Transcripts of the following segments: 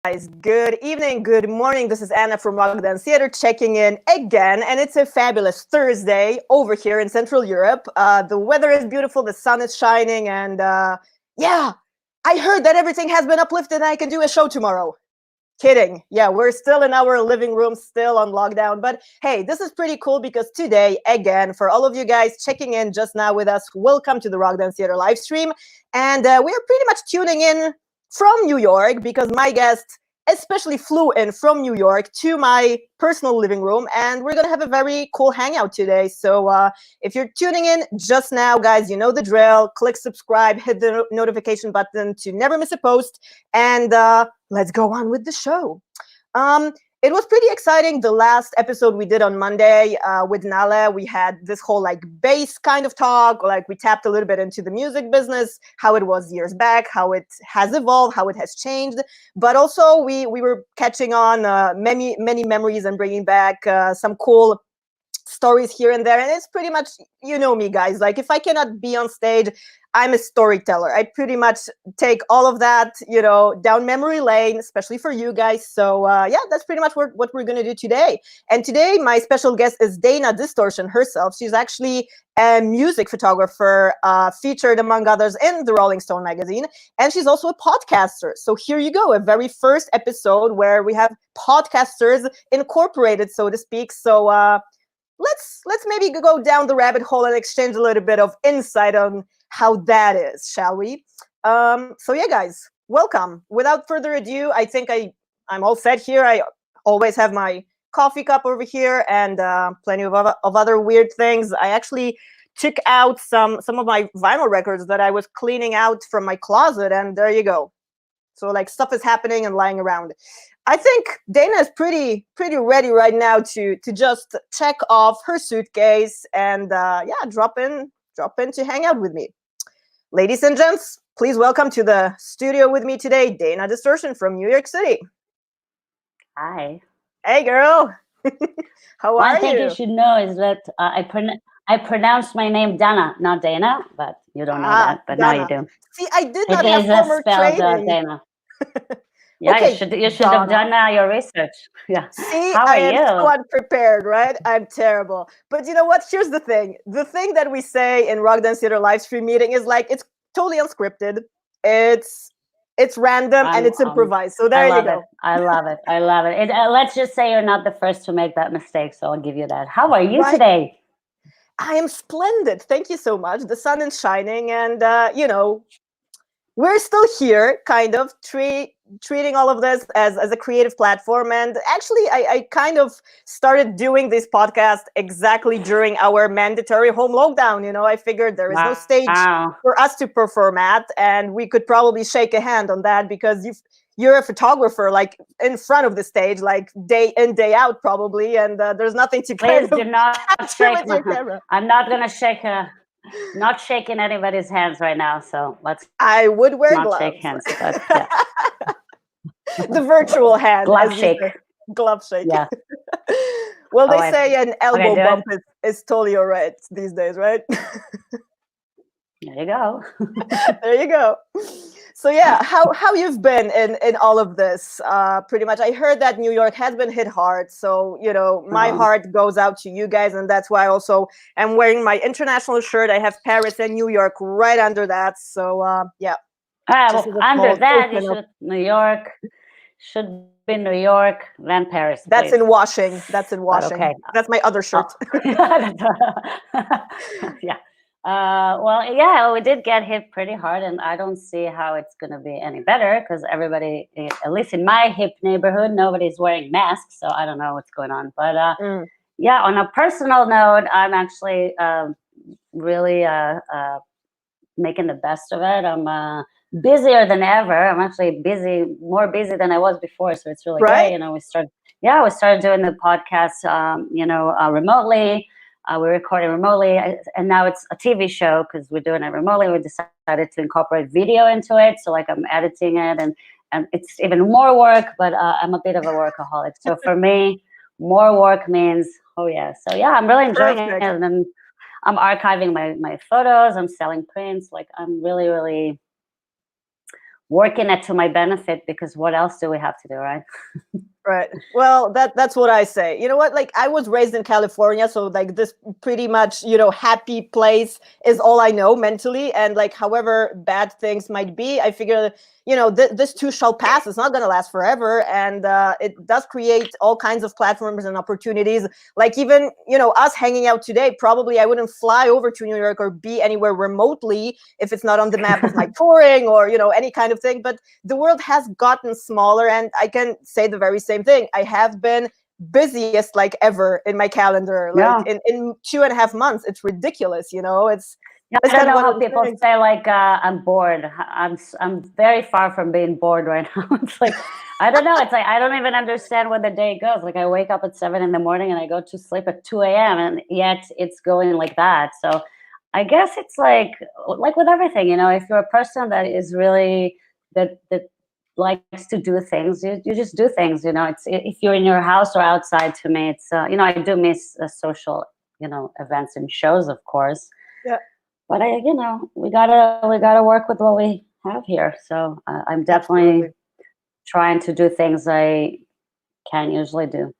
Guys, good evening, good morning. This is Anna from Rock Dance Theater checking in again, and it's a fabulous Thursday over here in Central Europe. The weather is beautiful, the sun is shining, and yeah, I heard that everything has been uplifted and I can do a show tomorrow. Kidding. Yeah, we're still in our living room, still on lockdown. But hey, this is pretty cool because today, again, for all of you guys checking in just now with us, welcome to the Rock Dance Theater live stream. And we are pretty much tuning in from New York because my guest especially flew in from New York to my personal living room, and we're going to have a very cool hangout today. So if you're tuning in just now, guys, you know the drill. Click subscribe, hit the notification button to never miss a post, and let's go on with the show. It was pretty exciting. The last episode we did on Monday with Nale, we had this whole like bass kind of talk. Like we tapped a little bit into the music business, how it was years back, how it has evolved, how it has changed. But also we were catching on many memories and bringing back some cool stories here and there. And it's pretty much, you know me, guys, like if I cannot be on stage, I'm a storyteller. I pretty much take all of that, you know, down memory lane, especially for you guys. So yeah, that's pretty much what we're going to do today. And today, my special guest is Dana Distortion herself. She's actually a music photographer featured, among others, in the Rolling Stone magazine. And she's also a podcaster. So here you go, a very first episode where we have podcasters incorporated, so to speak. So let's maybe go down the rabbit hole and exchange a little bit of insight on how that is, shall we? So yeah, guys, welcome. Without further ado, I think I'm all set here. I always have my coffee cup over here and plenty of other weird things. I actually took out some of my vinyl records that I was cleaning out from my closet, and there you go. So like stuff is happening and lying around. I think Dana is pretty ready right now to just check off her suitcase and yeah, drop in to hang out with me. Ladies and gents, please welcome to the studio with me today, Dana Distortion from New York City. Hi. Hey, girl. How are you? One thing you should know is that I pronounced my name Dana, not Dana, but you don't know that, but Dana. now you do. See, I did not have former training. Dana. Yeah, okay, you should have done your research. Yeah. See, How are I am you? so unprepared, right? I'm terrible. But you know what? Here's the thing. The thing that we say in Rock Dance Theater live stream meeting is like, it's totally unscripted. It's random and it's improvised. So there you go. I love it. Let's just say you're not the first to make that mistake, so I'll give you that. How are you today? I am splendid. Thank you so much. The sun is shining, and you know, we're still here, kind of treating all of this as a creative platform. And actually, I kind of started doing this podcast exactly during our mandatory home lockdown. You know, I figured there is no stage for us to perform at, and we could probably shake a hand on that because you're a photographer, like in front of the stage, like day in, day out, probably, and there's nothing to Please do not shake your camera. I'm not gonna shake not shaking anybody's hands right now, so let's. I would wear not gloves. Shake hands, but yeah. The virtual hand. Glove shake. Glove shake. Yeah. Well, they say an elbow bump is totally all right these days, right? There you go. There you go. So yeah, how you've been in all of this? Pretty much, I heard that New York has been hit hard. So you know, my heart goes out to you guys, and that's why also I'm wearing my international shirt. I have Paris and New York right under that. So yeah. Under that, you should New York. Should be New York, then Paris. That's in washing. That's in washing. Okay. That's my other shirt. Yeah. Well, yeah, we did get hit pretty hard, and I don't see how it's going to be any better because everybody, at least in my hip neighborhood, nobody's wearing masks, so I don't know what's going on. But yeah, on a personal note, I'm actually really making the best of it. I'm busier than ever. I'm actually more busy than I was before, so it's really great. You know, we started doing the podcast, remotely. We recorded remotely, and now it's a TV show because we're doing it remotely. We decided to incorporate video into it, so like I'm editing it, and it's even more work. But I'm a bit of a workaholic, so for me, more work means so yeah, I'm really enjoying it, and then I'm archiving my photos. I'm selling prints. Like I'm really working it to my benefit, because what else do we have to do, right? Right. Well, that's what I say. You know what? Like, I was raised in California, so like this pretty much, happy place is all I know mentally. And like, however bad things might be, I figure, this too shall pass. It's not going to last forever, and it does create all kinds of platforms and opportunities. Like, even us hanging out today, probably I wouldn't fly over to New York or be anywhere remotely if it's not on the map of my touring or any kind of thing. But the world has gotten smaller, and I can say the very same thing. I have been busiest like ever in my calendar, like in 2.5 months. It's ridiculous, I don't know how people say like I'm bored. I'm very far from being bored right now. It's like, I don't know. It's like I don't even understand where the day goes. Like, I wake up at 7 in the morning and I go to sleep at 2 a.m. and yet it's going like that. So I guess it's like with everything, if you're a person that is really that likes to do things, you just do things. It's, if you're in your house or outside, to me, it's I do miss social events and shows, of course. Yeah. But we gotta work with what we have here. So I'm definitely trying to do things I can't usually do.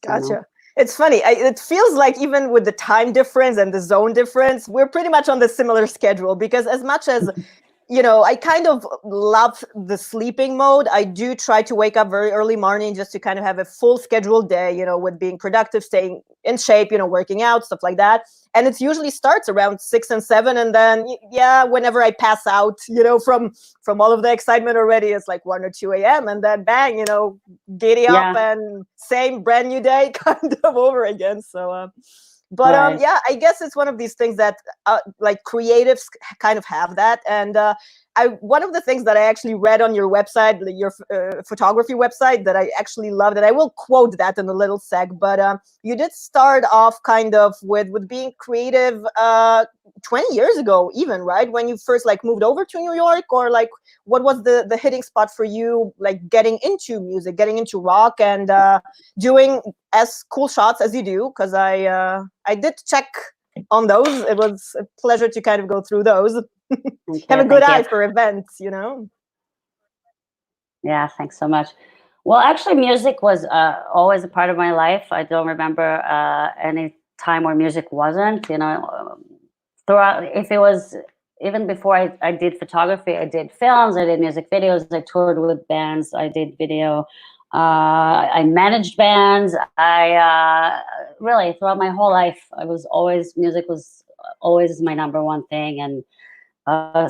Gotcha. It's funny. It feels like even with the time difference and the zone difference, we're pretty much on the similar schedule, because as much as I kind of love the sleeping mode, I do try to wake up very early morning just to kind of have a full scheduled day, with being productive, staying in shape, working out, stuff like that. And it usually starts around 6 and 7. And then, whenever I pass out, from all of the excitement already, it's like 1 or 2 a.m. And then bang, giddy up and same brand new day kind of over again. So, but I guess it's one of these things that like creatives kind of have that. And one of the things that I actually read on your website, your photography website, that I actually loved, and I will quote that in a little sec, but you did start off kind of with being creative 20 years ago even, right? When you first like moved over to New York, or like what was the hitting spot for you, like getting into music, getting into rock, and doing as cool shots as you do? Because I did check on those. It was a pleasure to kind of go through those. Have a good eye for events, Yeah, thanks so much. Well, actually, music was always a part of my life. I don't remember any time where music wasn't. Throughout, if it was even before I did photography, I did films, I did music videos, I toured with bands, I did video. I managed bands. I really, throughout my whole life, music was always my number one thing, and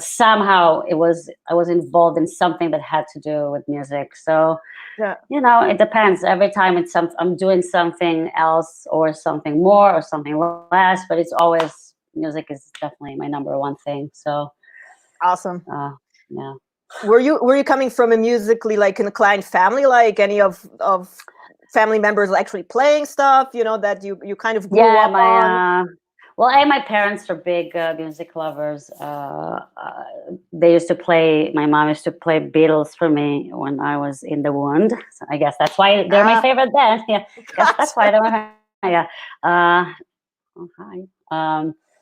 somehow I was involved in something that had to do with music. So it depends. Every time I'm doing something else or something more or something less, but it's always, music is definitely my number one thing. So awesome. Yeah. Were you coming from a musically like inclined family, like any of family members actually playing stuff, that you kind of grew up on? Well, my parents are big music lovers. They used to play, my mom used to play Beatles for me when I was in the womb. So I guess that's why they're my favorite band. Yeah, gotcha. That's why they're my, hi.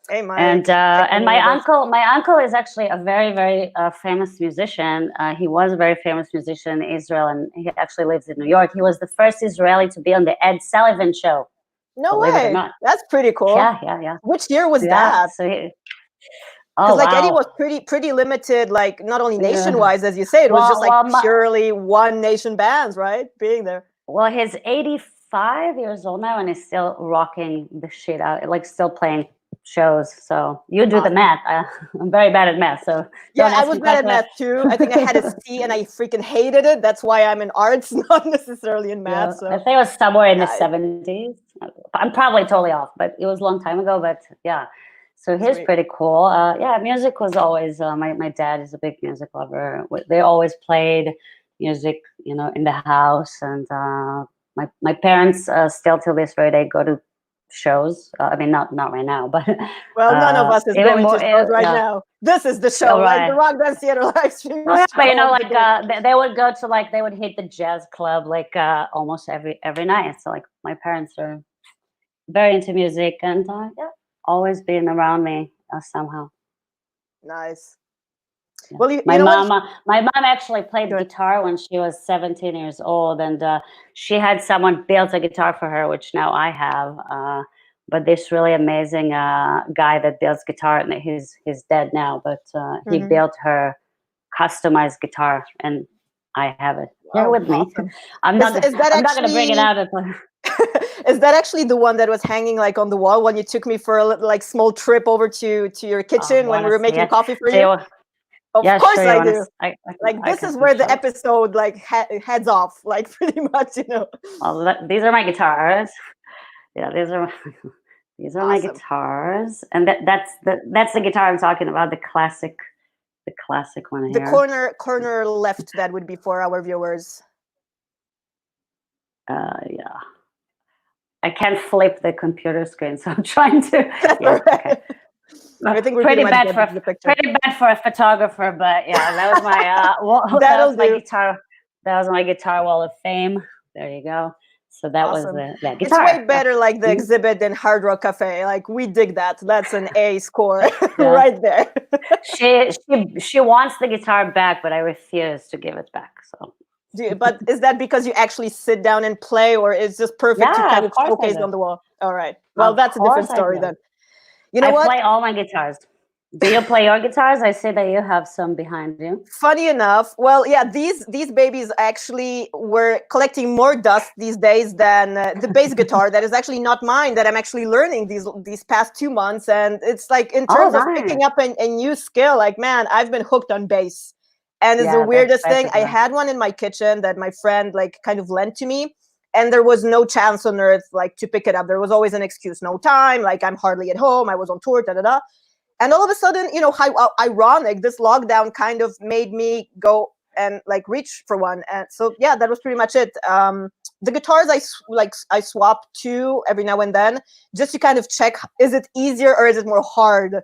Hey, Mike. And my uncle is actually a very, very famous musician. He was a very famous musician in Israel, and he actually lives in New York. He was the first Israeli to be on the Ed Sullivan Show. No way. That's pretty cool. Yeah. Which year was that? So because Eddie was pretty limited, like not only nation-wise, as you say, it was just like purely one nation bands, right? Being there. Well, he's 85 years old now, and he's still rocking the shit out, like still playing shows. So you do the math. I'm very bad at math, so I was bad at math too. I think I had a C and I freaking hated it. That's why I'm in arts, not necessarily in math. So I think it was somewhere in the 70s. I'm probably totally off, but it was a long time ago. But yeah, so he's pretty cool. Music was always my dad is a big music lover. They always played music, in the house, and my parents still till this day they go to shows. I mean, not right now, but none of us is going to shows right now. This is the show, like the Rock Dance Theater live stream. But they would go to they would hit the jazz club almost every night. So my parents are very into music, and always been around me somehow. Nice. Yeah. Well, you My know mom, what? my mom actually played Go ahead. guitar when she was 17 years old, and she had someone build a guitar for her, which now I have. But this really amazing guy that builds guitar, and he's dead now, but he Mhm. built her customized guitar, and I have it here Oh, with me. awesome. I'm Is, not is that I'm not gonna bring it actually out. is that actually the one that was hanging like on the wall when you took me for a like small trip over to your kitchen when we were making coffee for you? Of Yeah, course sure. You I want do. to? Like I this can is where the show it. episode like heads off, like pretty much, you know. Well, these are my guitars. Yeah, these are my Awesome. guitars, and that's the guitar I'm talking about. The classic one The here. corner left, that would be for our viewers. Yeah. I can't flip the computer screen, so I'm trying to. That's Yeah, all right. okay. I think we Pretty pretty much bad get for the picture. pretty bad for a photographer, but yeah, that was my that That'll was my do. guitar. That was my guitar wall of fame. There you go. So that Awesome. was that It's way guitar. better like the Mhm. exhibit than Hard Rock Cafe. Like we dig that. That's an A score Yeah. right there. She wants the guitar back, but I refuse to give it back. So. But is that because you actually sit down and play, or is just perfect to Yeah, kind of of course I showcase do. on the wall? All right. Well, Of that's a different course I story do. then. You know I what? play all my guitars. Do you play your guitars? I see that you have some behind you. Funny enough, well, yeah, these babies actually were collecting more dust these days than the bass guitar that is actually not mine, that I'm actually learning these past 2 months. And it's like in Oh, terms of nice. picking up a new skill, like man, I've been hooked on bass. And it's the Yeah, weirdest bass thing. is I a- had one in my kitchen that my friend like kind of lent to me, and there was no chance on earth like to pick it up. There was always an excuse, no time, like I'm hardly at home, I was on tour, da da da. And all of a sudden, you know, how ironic, this lockdown kind of made me go and like reach for one. And so yeah, that was pretty much it. The guitars I swap to every now and then, just to kind of check, is it easier or is it more hard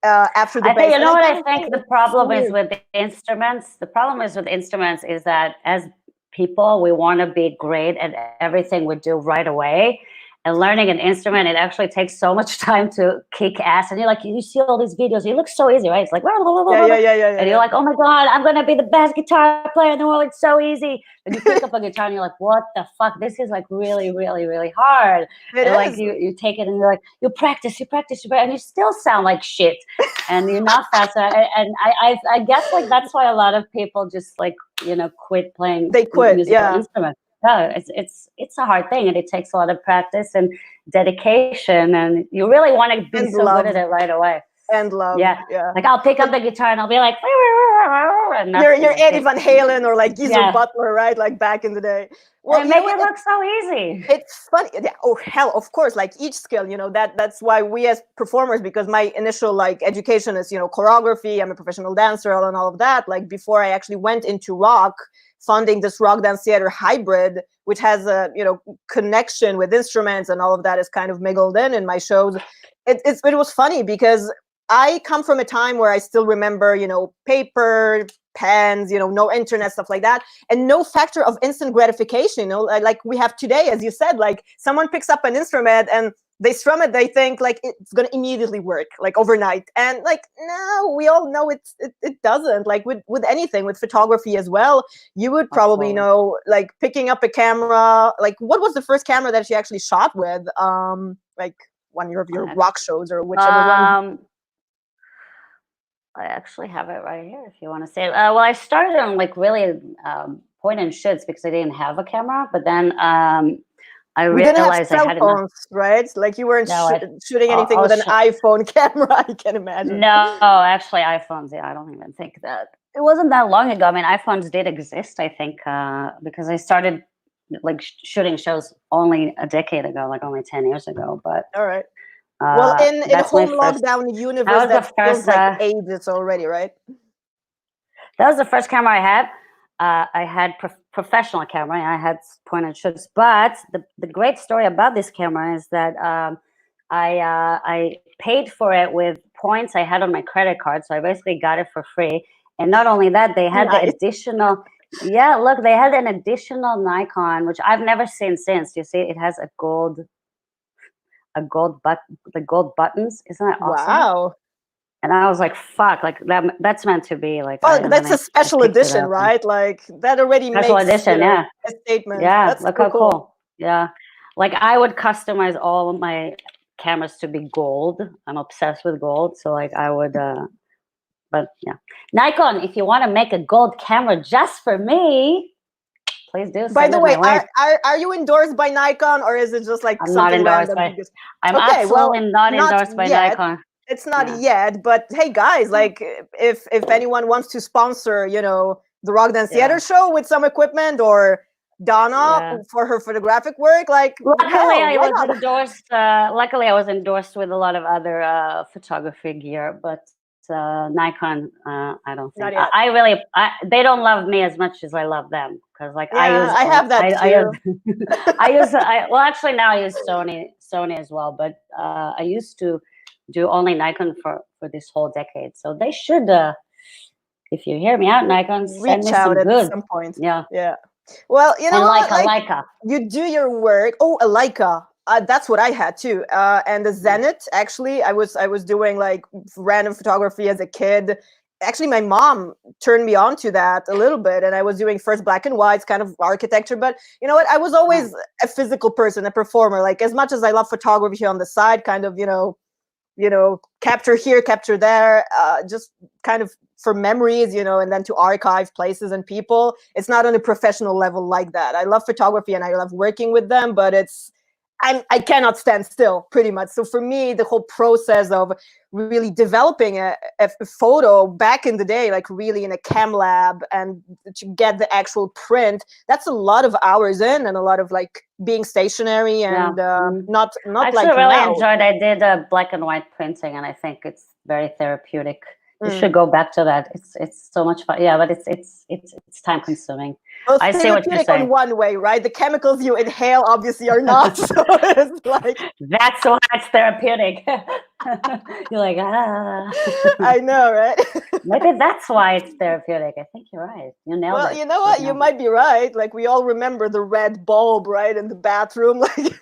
after the I think bass? you know And what kind I of think the it's problem is weird. with the instruments. The problem is with instruments is that as people we want to be great at everything we do right away. And learning an instrument, it actually takes so much time to kick ass. And you're like, you see all these videos, it looks so easy, right? It's like, blah, blah, blah, blah, blah. And you're like, oh my God, I'm going to be the best guitar player in the world. It's so easy. And you pick up a guitar and you're like, what the fuck? This is like really, really, really hard. It And like is. you take it and you're like, you practice, and you still sound like shit. And you're not fast. And I guess like that's why a lot of people just like, you know, quit playing They quit, musical yeah. instruments. No, it's a hard thing, and it takes a lot of practice and dedication, and you really want to be And so love. good at it right away. And love, Yeah, yeah. like I'll pick up the guitar and I'll be like, and You're Eddie it. Van Halen or like Geezer Yeah. Butler, right? Like back in the day. Well, And you know make what? it look so easy. It's funny. Yeah, oh hell, of course. Like each skill, you know, that's why we as performers, because my initial like education is, you know, choreography. I'm a professional dancer and all of that. Like before I actually went into rock, funding this rock dance theater hybrid, which has a, you know, connection with instruments and all of that is kind of mingled in my shows. It was funny because I come from a time where I still remember, you know, paper, pens, you know, no internet, stuff like that, and no factor of instant gratification, you know, like we have today, as you said, like someone picks up an instrument and they strum it, they think like it's going to immediately work like overnight. And like, no, we all know it doesn't. Like with anything, with photography as well, you would probably Absolutely. know, like picking up a camera, like what was the first camera that you actually shot with? Like one of your rock shows or whichever one. I actually have it right here if you want to say it. Well, I started on like really point and shoots because I didn't have a camera, but then I We didn't have realized I cell had enough. phones, right? Like you weren't No, shooting anything with an iPhone camera, I can imagine. No, actually, iPhones. Yeah, I don't even think that it wasn't that long ago. I mean, iPhones did exist, I think, because I started like shooting shows only a decade ago, like only 10 years ago. But All right. Well, in that's my home first. lockdown That universe, was the that feels first. like ages already, right? That was the first camera I had. I had professional camera. I had point and shoots. But the great story about this camera is that I paid for it with points I had on my credit card. So I basically got it for free. And not only that, they had the Nice. additional. Yeah, look, they had an additional Nikon, which I've never seen since. You see, it has the gold buttons. Isn't that awesome? Wow. And I was like, fuck, like that's meant to be like. Well, that's a special edition, right? Like that already special makes edition, a statement. Yeah, That's look so how cool. cool. Yeah, like I would customize all of my cameras to be gold. I'm obsessed with gold, so like I would. But yeah, Nikon, if you want to make a gold camera just for me, please do. By the way, my way. are you endorsed by Nikon, or is it just like I'm not something endorsed random? by. I'm absolutely not endorsed by yet. Nikon. It's not yet, but hey, guys, like if anyone wants to sponsor, the Rock Dance Theater show with some equipment, or Dana for her photographic work, like luckily I was endorsed with a lot of other photography gear, but Nikon, I don't think. They don't love me as much as I love them, because like I have that too. Well, actually now I use Sony as well, but I used to do only Nikon for this whole decade. So they should, if you hear me out, Nikon, send me some good. At some point. Yeah. Well, you know, and Leica. You do your work. Oh, a Leica. That's what I had too. And the Zenit. Actually, I was doing like random photography as a kid. Actually, my mom turned me on to that a little bit, and I was doing first black and whites, kind of architecture. But you know what? I was always a physical person, a performer. Like as much as I love photography on the side, kind of, capture here, capture there, just kind of for memories, and then to archive places and people. It's not on a professional level like that. I love photography and I love working with them, but I cannot stand still, pretty much. So for me, the whole process of really developing a photo back in the day, like really in a cam lab, and to get the actual print, that's a lot of hours in, and a lot of like being stationary and not actually like really now. enjoyed. I did black and white printing, and I think it's very therapeutic. You should go back to that. It's so much fun. Yeah, but it's time consuming. Well, I see what you're saying. On one way, right? The chemicals you inhale obviously are not. So it's like that's why it's therapeutic. You're like, I know, right? Maybe that's why it's therapeutic. I think you're right. You nailed it. Well, you know what? You might be right. Like we all remember the red bulb, right, in the bathroom. Like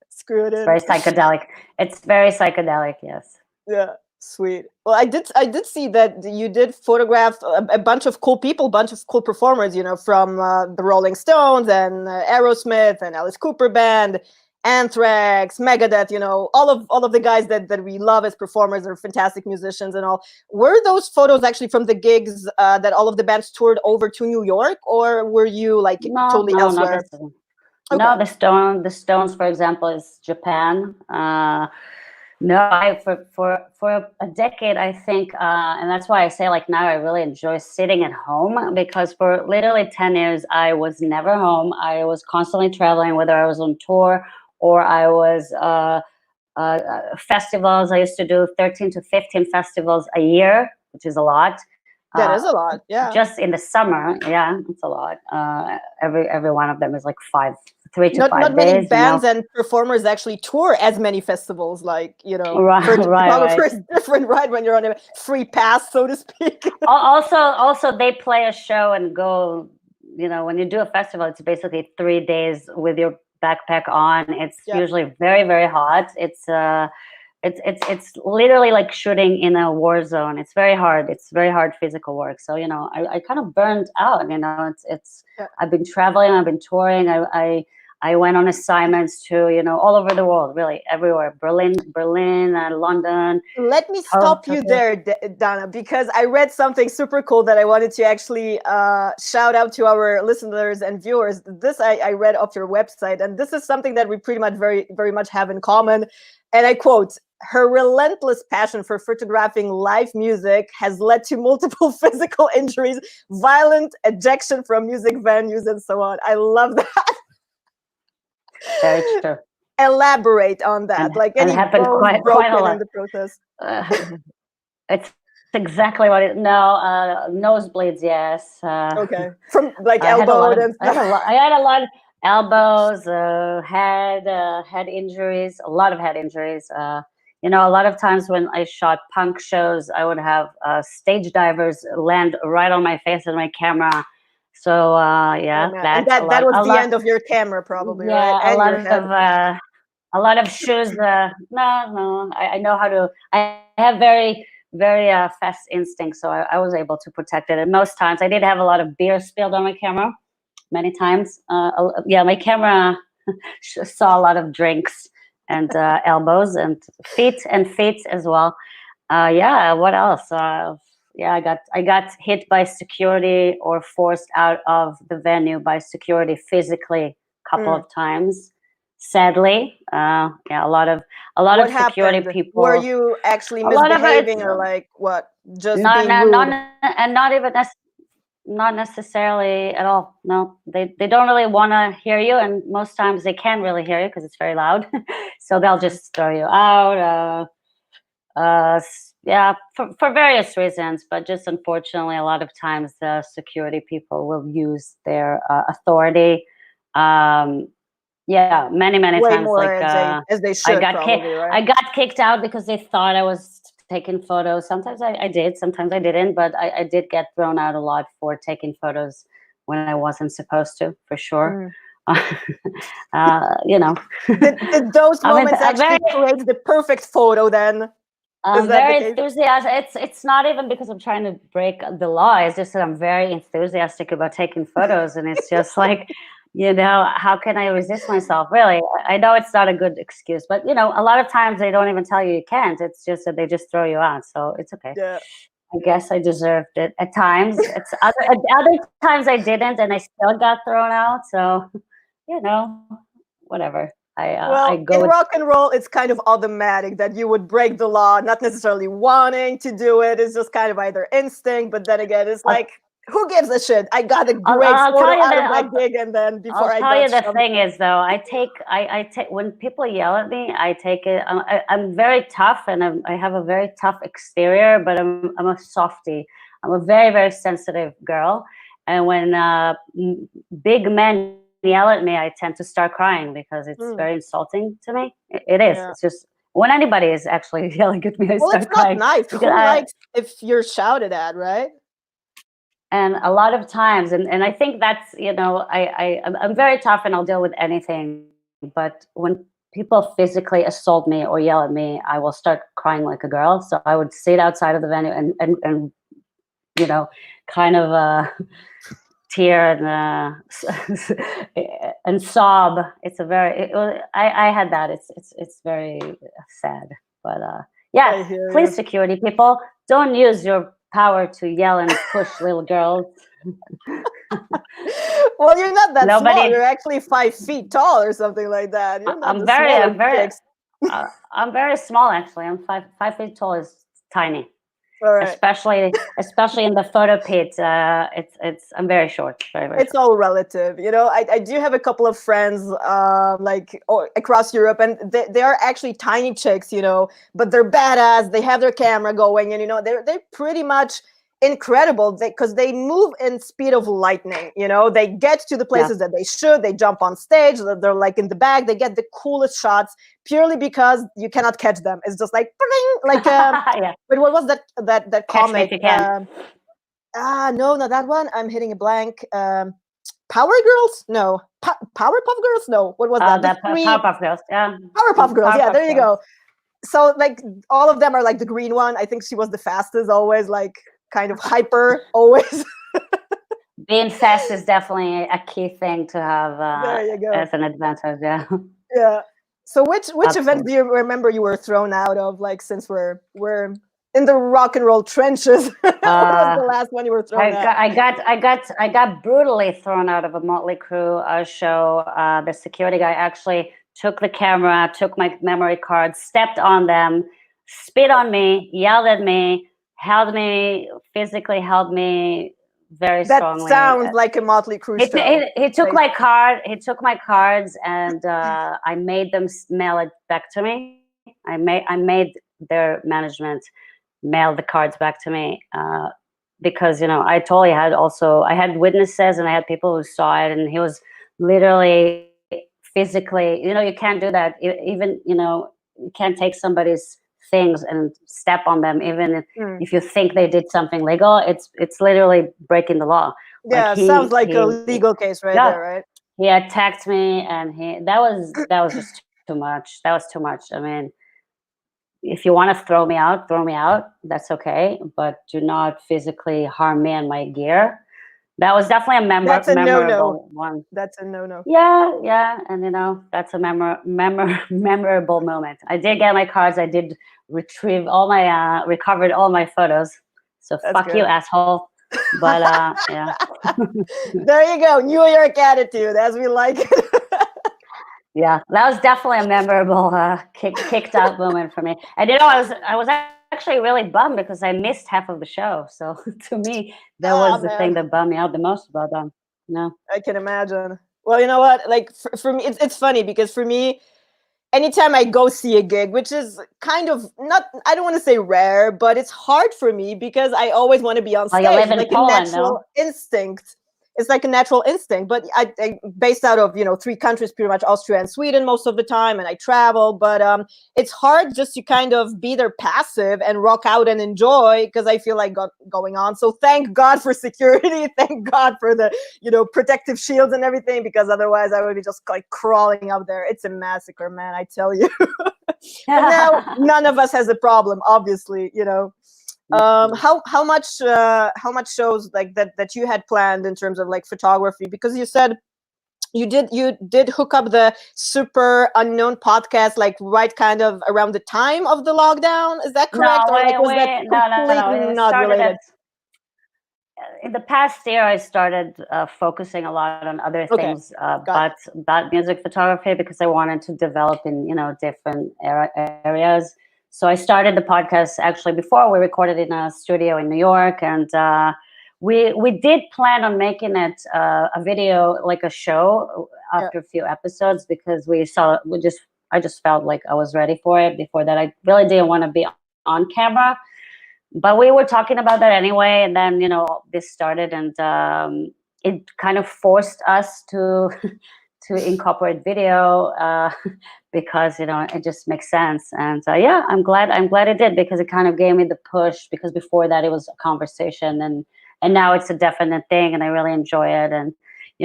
screw it in. Very psychedelic. It's very psychedelic. Yes. Yeah. Sweet. Well, I did see that you did photograph a bunch of cool people, bunch of cool performers, from the Rolling Stones and Aerosmith and Alice Cooper Band, Anthrax, Megadeth, all of the guys that we love as performers are fantastic musicians and all. Were those photos actually from the gigs that all of the bands toured over to New York, or were you like totally elsewhere? No, the Stones, for example, is Japan. No, for a decade, I think, and that's why I say like now I really enjoy sitting at home, because for literally 10 years, I was never home. I was constantly traveling, whether I was on tour or I was festivals. I used to do 13 to 15 festivals a year, which is a lot. That is a lot, yeah. Just in the summer, yeah, it's a lot. Every one of them is like 3 to 5 days. Not many bands and performers actually tour as many festivals, like, photographers different, right? When you're on a free pass, so to speak. Also, they play a show and go, when you do a festival, it's basically 3 days with your backpack on. It's usually very, very hot. It's literally like shooting in a war zone. It's very hard. It's very hard physical work. So, I kind of burned out, I've been traveling, I've been touring. I went on assignments to, all over the world, really everywhere. Berlin, London. Let me stop you there, Dana, because I read something super cool that I wanted to actually shout out to our listeners and viewers. This I read off your website, and this is something that we pretty much very, very much have in common. And I quote, "Her relentless passion for photographing live music has led to multiple physical injuries, violent ejection from music venues, and so on." I love that. Very true. Elaborate on that. It happened quite a lot in the process. It's exactly what it. No, nosebleeds. Yes. Okay. From like elbow and stuff. I had a lot of elbows, head injuries, a lot of head injuries. A lot of times when I shot punk shows, I would have stage divers land right on my face and my camera. So that was the end of your camera, probably, right? A lot of shoes. No, I know how to. I have very very fast instinct, so I was able to protect it. And most times, I did have a lot of beer spilled on my camera, many times. Yeah, my camera saw a lot of drinks and elbows and feet as well. Yeah, what else? Yeah, I got hit by security or forced out of the venue by security physically a couple of times. Sadly, yeah, a lot of What security happened? people. Were you actually A lot of misbehaving or like what? Just not being rude? not even not necessarily at all. No, they don't really want to hear you, and most times they can't really hear you because it's very loud. So they'll just throw you out. Yeah, for various reasons, but just unfortunately, a lot of times the security people will use their authority. Yeah, many Way times, more like as they should, probably, right? I got kicked out because they thought I was taking photos. Sometimes I did, sometimes I didn't, but I did get thrown out a lot for taking photos when I wasn't supposed to, for sure. You know, did those moments actually create the perfect photo then? I'm very enthusiastic. It's not even because I'm trying to break the law. It's just that I'm very enthusiastic about taking photos, and it's just like, you know, how can I resist myself? Really, I know it's not a good excuse, but you know, a lot of times they don't even tell you can't. It's just that they just throw you out, so it's okay. Yeah. I guess I deserved it at times. It's other times I didn't, and I still got thrown out. So, you know, whatever. Well, I go in with, rock and roll, it's kind of automatic that you would break the law, not necessarily wanting to do it. It's just kind of either instinct, but then again, it's like, who gives a shit? I got a great photo out of my gig, and then before I'll tell you the thing is, though, I take when people yell at me, I take it. I'm very tough, and I have a very tough exterior, but I'm a softie. I'm a very sensitive girl, and when big men yell at me, I tend to start crying because it's very insulting to me. It is. Yeah. It's just when anybody is actually yelling at me, I start crying. Well, it's not nice. Who likes if you're shouted at, right? And a lot of times, and I think that's, you know, I'm very tough and I'll deal with anything. But when people physically assault me or yell at me, I will start crying like a girl. So I would sit outside of the venue and you know, kind of tear and sob. It's a very I had that. It's very sad. But yeah, please, security people, don't use your power to yell and push little girls. Well, you're not that small. You're actually 5 feet tall or something like that. You're not I'm very small, actually. I'm 5 feet tall is tiny. Right. Especially in the photo pit, I'm very short. Very it's all relative, you know. I do have a couple of friends like across Europe, and they are actually tiny chicks, you know, but they're badass. They have their camera going, and you know, they're pretty much incredible because they move in speed of lightning, you know. They get to the places that they should. They jump on stage. They're like in the back. They get the coolest shots purely because you cannot catch them. It's just like like but what was that comic? No, not that one. I'm hitting a blank. Power Girls? No. Powerpuff Girls? No. What was that? Powerpuff Girls. Yeah. Powerpuff Girls. Yeah, there you go. So like all of them are like the green one. I think she was the fastest, always like kind of hyper, always. Being fast is definitely a key thing to have there you go. As an advantage. Yeah. Yeah. So which event do you remember you were thrown out of? Like, since we're in the rock and roll trenches, what was the last one you were thrown out? I got brutally thrown out of a Motley Crue show. The security guy actually took the camera, took my memory cards, stepped on them, spit on me, yelled at me, physically held me very strongly. That sounds like a Motley Crue show. He took my card. He took my cards, and I made them mail it back to me. I made their management mail the cards back to me because, you know, I totally I had witnesses, and I had people who saw it, and he was literally physically, you know, you can't do that. Even, you know, you can't take somebody's things and step on them, even if you think they did something legal. It's literally breaking the law. Yeah, like sounds like a legal case there, right? He attacked me, and that was just too much. That was too much. I mean, if you want to throw me out, that's okay, but do not physically harm me and my gear. That was definitely a That's a memorable no-no. one. That's a no-no. Yeah, and that's a memorable moment. I did get my cards. I did recovered all my photos. So That's fuck you, good. asshole. But yeah. There you go. New York attitude, as we like it. Yeah, that was definitely a memorable kicked out moment for me. And I was actually really bummed because I missed half of the show. So to me, that Oh was the thing man, that bummed me out the most about them. No. I can imagine. Well, you know what? Like for me, it's funny because for me, anytime I go see a gig, which is kind of not, I don't want to say rare, but it's hard for me because I always want to be on Well, you stage. live It's in like a Poland, natural no? instinct. It's like a natural instinct. But I based out of, 3 countries, pretty much Austria and Sweden most of the time, and I travel. But it's hard just to kind of be there passive and rock out and enjoy because I feel like going on. So thank God for security. Thank God for the protective shields and everything, because otherwise I would be just like crawling up there. It's a massacre, man, I tell you. But now none of us has a problem, obviously. How much shows like that you had planned in terms of like photography? Because you said you did hook up the Superunknown podcast like right kind of around the time of the lockdown. Is that correct? No, Or like was that no. completely It not started related? in the past year. I started focusing a lot on other Okay, things, got it. but music photography, because I wanted to develop in different areas. So I started the podcast actually before. We recorded in a studio in New York, and we did plan on making it a video, like a show, Yeah, after a few episodes, because I just felt like I was ready for it. Before that, I really didn't want to be on camera, but we were talking about that anyway. And then this started, and it kind of forced us to to incorporate video, because it just makes sense. And yeah, I'm glad it did, because it kind of gave me the push, because before that it was a conversation, and now it's a definite thing, and I really enjoy it. And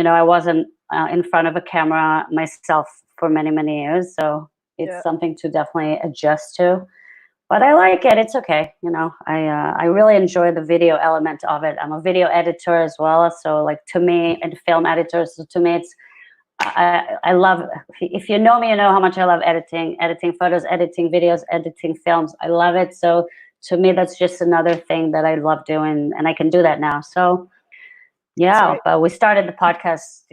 I wasn't in front of a camera myself for many years, so it's yeah. something to definitely adjust to. But I like it. It's okay. I really enjoy the video element of it. I'm a video editor as well, so like to me, and film editor. So to me, it's I love. If you know me, you know how much I love editing photos, editing videos, editing films. I love it. So to me, that's just another thing that I love doing, and I can do that now. So yeah, Sweet. but we started the podcast,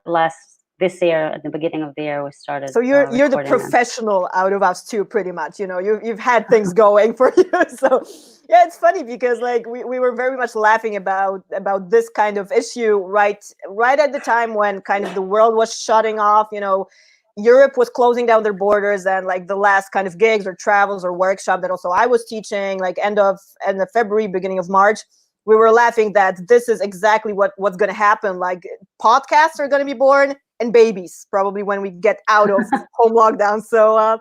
last this year, at the beginning of the year, we started So you're the recording it. professional out of us two, pretty much. You've had things going for you. So yeah, it's funny because like we were very much laughing about this kind of issue right at the time when kind of the world was shutting off. Europe was closing down their borders, and like the last kind of gigs or travels or workshop that also I was teaching, like end of February, beginning of March. We were laughing that this is exactly what's going to happen. Like podcasts are going to be born, and babies probably when we get out of home lockdown. So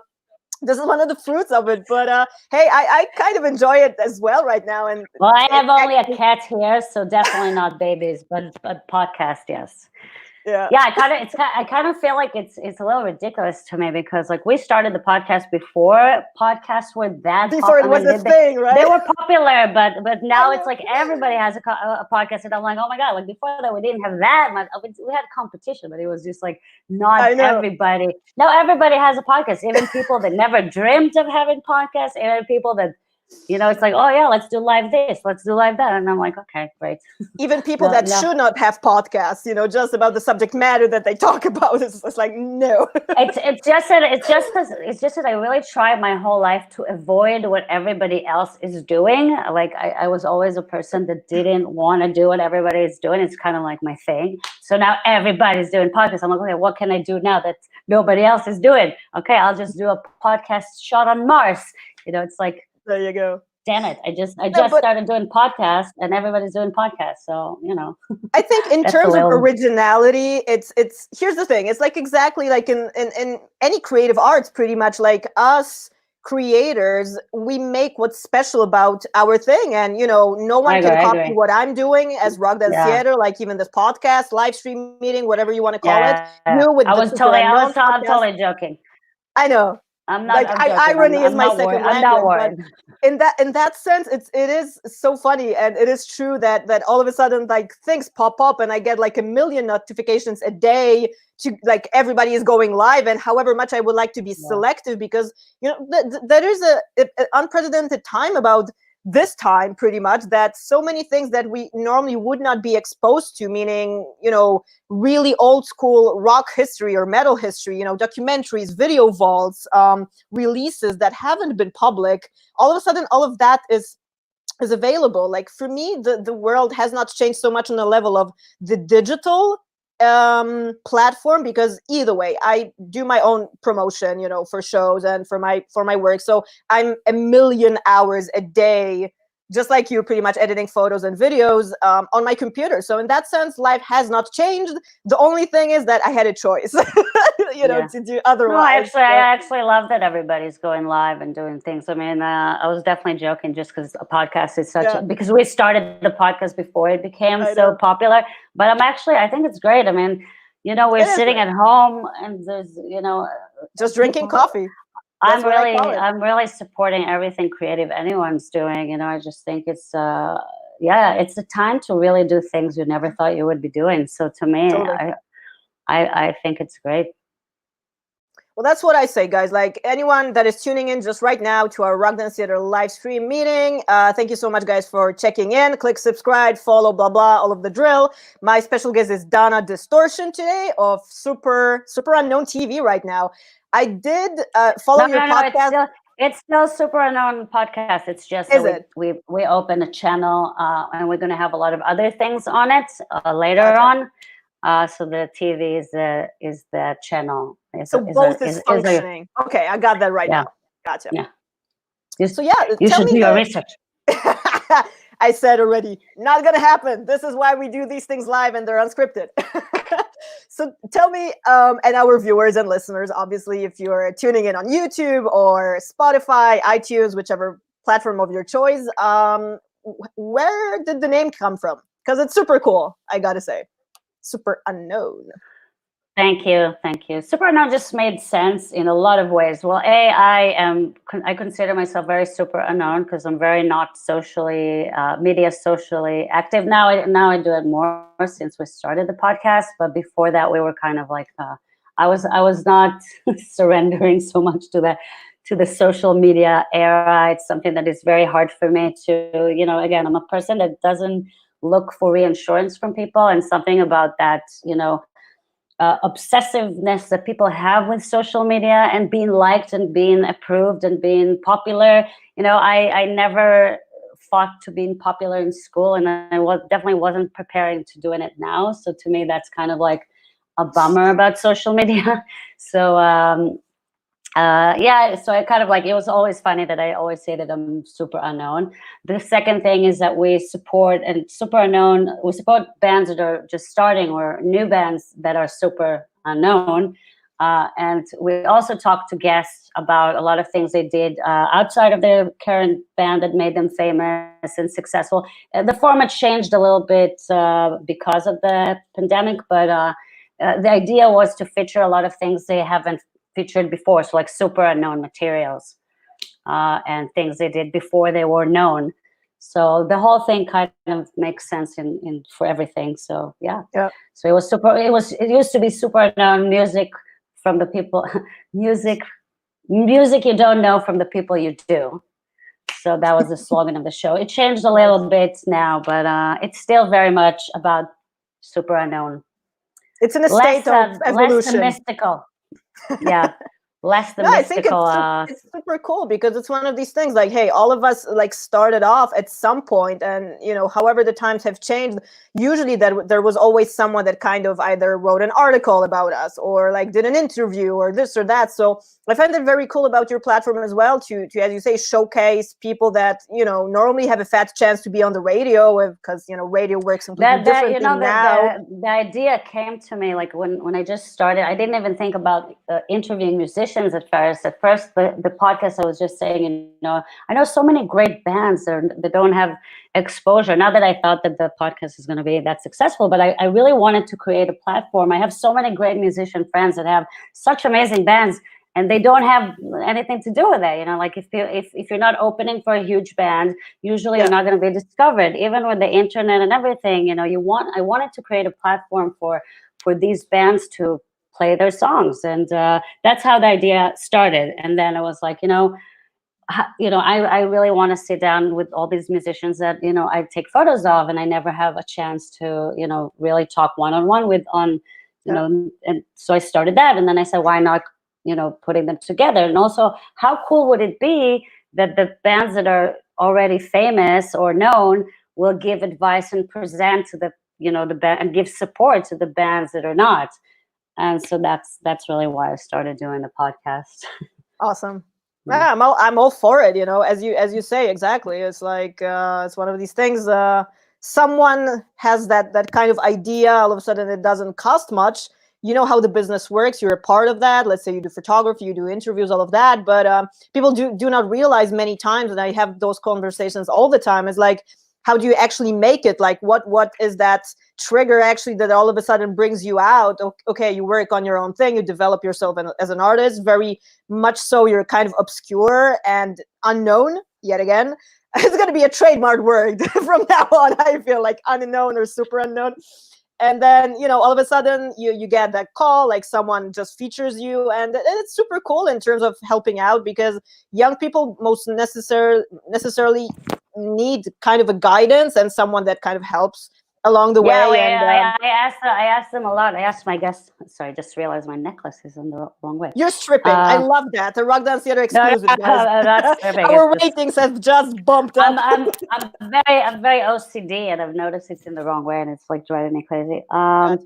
this is one of the fruits of it. But hey, I kind of enjoy it as well right now. And Well, I have only a actually, cat here, so definitely not babies, but podcast, yes. yeah, Yeah, I kind of feel like it's a little ridiculous to me, because like we started the podcast before podcasts were that before it was a thing, right? they were popular, but now I it's know. like everybody has a podcast, and I'm like, oh my god, like before that we didn't have that much. We had competition, but it was just like not I know. everybody. Now everybody has a podcast, even people that never dreamt of having podcasts, even people that it's like, oh yeah, let's do live this, let's do live that, and I'm like, okay, great. Even people No, that no. should not have podcasts, just about the subject matter that they talk about. It's like, no. It's just that I really tried my whole life to avoid what everybody else is doing. Like I was always a person that didn't want to do what everybody is doing. It's kind of like my thing. So now everybody's doing podcasts. I'm like, okay, what can I do now that nobody else is doing? Okay, I'll just do a podcast shot on Mars. It's like, There you go. damn it, I just No, but started doing podcasts, and everybody's doing podcasts. So I think in that's a terms of little. originality, it's here's the thing. It's like exactly like in any creative arts, pretty much like us creators, we make what's special about our thing. And no one can I copy agree. what I'm doing as Rock Dance Yeah. Theater, like even this podcast, live stream meeting, whatever you want to call it. Yeah. You with I the was Super Unknown podcast. totally joking. I know. I'm not. Like I'm joking. irony is I'm my not worried. second I'm not language, worried. but in that sense, it is so funny, and it is true that all of a sudden like things pop up, and I get like a million notifications a day to like everybody is going live, and however much I would like to be Yeah. selective, because there is a unprecedented time about this time pretty much, that so many things that we normally would not be exposed to, meaning really old school rock history or metal history, documentaries, video vaults, releases that haven't been public, all of a sudden all of that is available. Like for me, the world has not changed so much on the level of the digital platform, because either way I do my own promotion, for shows and for my work, so I'm a million hours a day, just like you, pretty much editing photos and videos on my computer. So in that sense, life has not changed. The only thing is that I had a choice Yeah. to do No, otherwise. I actually love that everybody's going live and doing things. I mean, I was definitely joking just because a podcast is Yeah. because we started the podcast before it became I so know. popular. But I think it's great. I mean, we're It is sitting great. at home and there's, Just drinking people- coffee. That's what I call it. I'm really supporting everything creative anyone's doing. I just think it's it's the time to really do things you never thought you would be doing. So to me, Totally. I think it's great. Well, that's what I say, guys. Like anyone that is tuning in just right now to our Rock Dance Theater live stream meeting, thank you so much, guys, for checking in. Click subscribe, follow, blah, blah, all of the drill. My special guest is Dana Distortion today of Superunknown TV right now. I did follow your podcast. It's still Superunknown Podcast. It's just that we open a channel and we're going to have a lot of other things on it later on. So the TV is the channel. So both is functioning. Okay, I got that right now. Gotcha. Yeah. You should do your research. I said already, not gonna happen. This is why we do these things live and they're unscripted. So tell me, and our viewers and listeners, obviously, if you're tuning in on YouTube or Spotify, iTunes, whichever platform of your choice, where did the name come from? Because it's super cool, I gotta say. Superunknown. Thank you. Superunknown just made sense in a lot of ways. Well, I consider myself very super unknown because I'm very not socially active. Now I do it more since we started the podcast. But before that, we were kind of like I was not surrendering so much to the social media era. It's something that is very hard for me to, again, I'm a person that doesn't look for reassurance from people, and something about that, obsessiveness that people have with social media and being liked and being approved and being popular. I never fought to being popular in school, and I definitely wasn't preparing to doing it now. So to me, that's kind of like a bummer about social media. So so I kind of like, it was always funny that I always say that I'm super unknown. The second thing is that we support bands that are just starting or new bands that are super unknown. And we also talk to guests about a lot of things they did outside of their current band that made them famous and successful. The format changed a little bit because of the pandemic, but the idea was to feature a lot of things they haven't featured before, so like super unknown materials and things they did before they were known. So the whole thing kind of makes sense in for everything. So yeah. So it used to be super unknown music from the people, music you don't know from the people you do. So that was the slogan of the show. It changed a little bit now, but it's still very much about super unknown. It's in a state of evolution. Less mystical. Yeah, less the mystical. I think it's super cool because it's one of these things like, hey, all of us like started off at some point, and however the times have changed, usually that there was always someone that kind of either wrote an article about us or like did an interview or this or that. So I find it very cool about your platform as well to as you say, showcase people that normally have a fat chance to be on the radio, because radio works completely differently now. The idea came to me like when I just started. I didn't even think about interviewing musicians at first. At first, the podcast, I was just saying, I know so many great bands that don't have exposure. Not that I thought that the podcast is going to be that successful, but I really wanted to create a platform. I have so many great musician friends that have such amazing bands, and they don't have anything to do with it. You know, like if you're not opening for a huge band, usually you're not going to be discovered. Even with the internet and everything, you know, I wanted to create a platform for these bands to play their songs, and that's how the idea started. And then I was like, I really want to sit down with all these musicians that, I take photos of, and I never have a chance to, really talk one-on-one with and so I started that. And then I said, why not, putting them together? And also, how cool would it be that the bands that are already famous or known will give advice and present to the band and give support to the bands that are not. And so that's really why I started doing the podcast. Awesome. Yeah, I'm all for it. As you say, exactly. It's like it's one of these things. Someone has that kind of idea. All of a sudden, it doesn't cost much. You know how the business works. You're a part of that. Let's say you do photography, you do interviews, all of that. But people do not realize many times, and I have those conversations all the time. Is like, how do you actually make it? Like, what is that trigger actually that all of a sudden brings you out? Okay, you work on your own thing, you develop yourself as an artist, very much so. You're kind of obscure and unknown yet again. It's going to be a trademark word from now on. I feel like unknown or super unknown. And then, all of a sudden you get that call, like someone just features you, and it's super cool in terms of helping out, because young people most necessarily need kind of a guidance and someone that kind of helps along the way. I asked them a lot. I asked my guests. Sorry, I just realized my necklace is in the wrong way. You're stripping. I love that. The Rock Dance Theater exclusive. No, I'm not stripping. Our ratings have just bumped up. I'm very OCD, and I've noticed it's in the wrong way, and it's like driving me crazy. Sorry.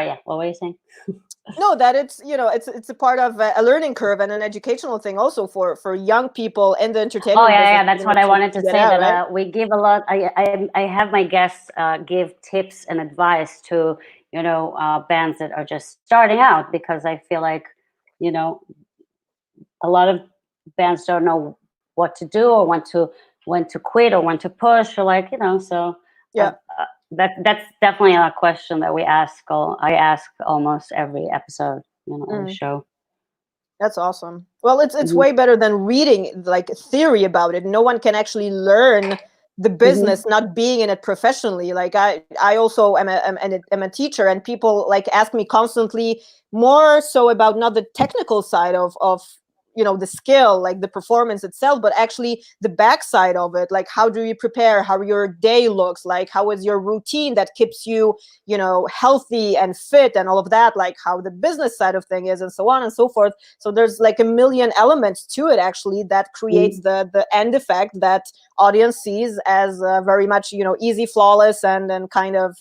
Yeah. What were you saying? No, that it's a part of a learning curve and an educational thing also for young people in the entertainment business. Yeah, that's what I wanted to say. That we give a lot. I have my guests give tips and advice to bands that are just starting out, because I feel like a lot of bands don't know what to do, or when to quit, or when to push, or so. Yeah. That's definitely a question that I ask almost every episode, on the show. That's awesome. Well, it's way better than reading like theory about it. No one can actually learn the business not being in it professionally. Like I also am a teacher, and people like ask me constantly more so about not the technical side of the skill, like the performance itself, but actually the backside of it. Like, how do you prepare, how your day looks like, how is your routine that keeps you healthy and fit, and all of that, like how the business side of thing is, and so on and so forth. So there's like a million elements to it actually that creates the end effect that audience sees as very much easy, flawless, and kind of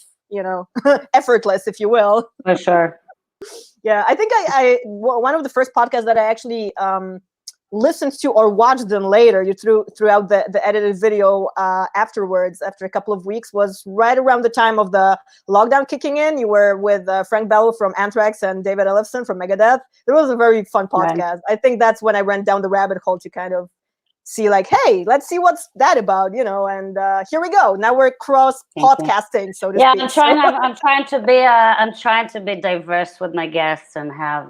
effortless, if you will. For sure. Yeah, I think one of the first podcasts that I actually listened to or watched them later, you threw out the edited video afterwards, after a couple of weeks, was right around the time of the lockdown kicking in. You were with Frank Bello from Anthrax and David Ellefson from Megadeth. It was a very fun podcast. Right. I think that's when I went down the rabbit hole to kind of see like, hey, let's see what's that about, and here we go. Now we're cross podcasting, so to speak. I'm trying to be diverse with my guests and have,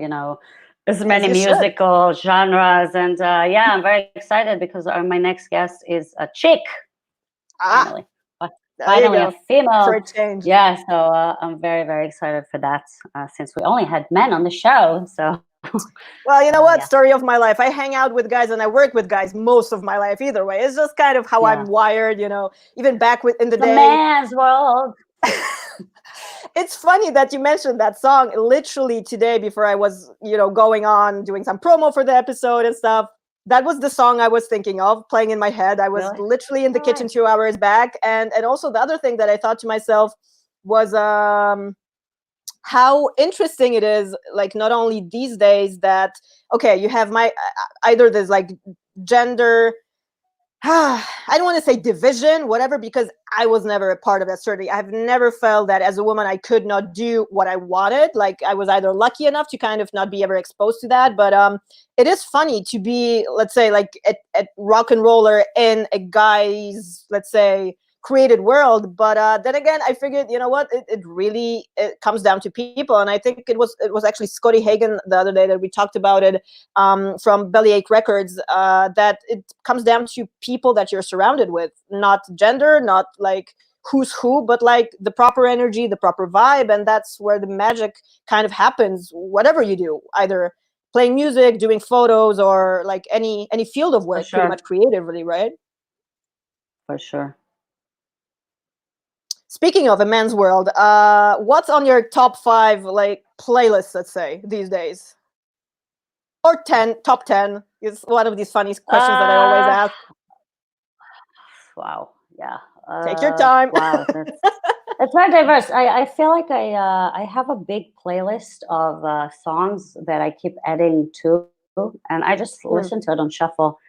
as many musical genres. And I'm very excited because my next guest is a chick. Finally a female. For a change. Yeah, so I'm very, very excited for that, since we only had men on the show, so. Well, you know what? Story of my life. I hang out with guys and I work with guys most of my life. Either way, it's just kind of how I'm wired. Even back in the day. Man's world. It's funny that you mentioned that song. Literally today, before I was, going on doing some promo for the episode and stuff, that was the song I was thinking of playing in my head. I was literally in the kitchen 2 hours back, and also the other thing that I thought to myself was how interesting it is, like not only these days that, okay, you have either there's like gender, I don't want to say division, whatever, because I was never a part of that. Certainly, I've never felt that as a woman I could not do what I wanted. Like I was either lucky enough to kind of not be ever exposed to that. But it is funny to be, let's say, like a rock and roller in a guy's, let's say, created world. But then again, I figured, you know what, it comes down to people. And I think it was actually Scotty Hagen the other day that we talked about it, from Bellyache Records, that it comes down to people that you're surrounded with, not gender, not like who's who, but like the proper energy, the proper vibe. And that's where the magic kind of happens, whatever you do, either playing music, doing photos, or like any field of work, pretty much creatively, right? For sure. Speaking of a men's world, what's on your top 5 like playlists, let's say, these days? Or top 10 is one of these funny questions that I always ask. Wow. Yeah. Take your time. Wow. It's very diverse. I feel like I have a big playlist of songs that I keep adding to, and I just listen to it on shuffle.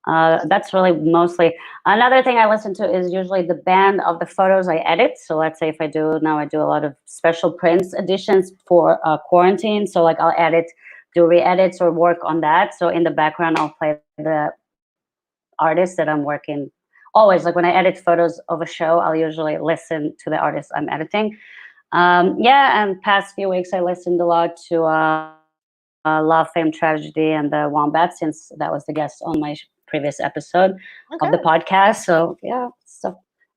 That's really mostly. Another thing I listen to is usually the band of the photos I edit. So let's say if I do a lot of special prints editions for quarantine. So like I'll do re-edits or work on that. So in the background, I'll play the artist that I'm working. Always, like when I edit photos of a show, I'll usually listen to the artist I'm editing. And past few weeks, I listened a lot to Love, Fame, Tragedy, and the Wombat, since that was the guest on my previous episode of the podcast. So yeah,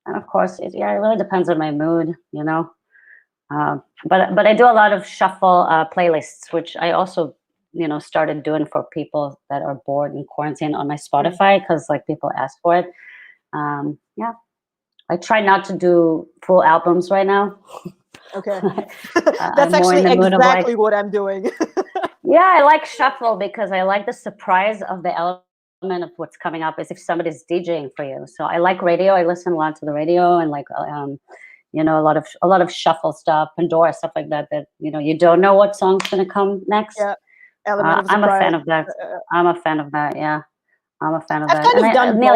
and of course, it really depends on my mood, you know. But I do a lot of shuffle playlists, which I also, you know, started doing for people that are bored in quarantine on my Spotify, because like people ask for it. I try not to do full albums right now. Okay. That's actually exactly what I'm doing. Yeah, I like shuffle because I like the surprise of the element of what's coming up, as if somebody's DJing for you. So I like radio. I listen a lot to the radio, and like you know, a lot of shuffle stuff, Pandora, stuff like that. That, you know, you don't know what song's gonna come next. Yeah, I'm a fan of that. I'm a fan of that. Yeah. I'm a fan of that. Kind of done Neil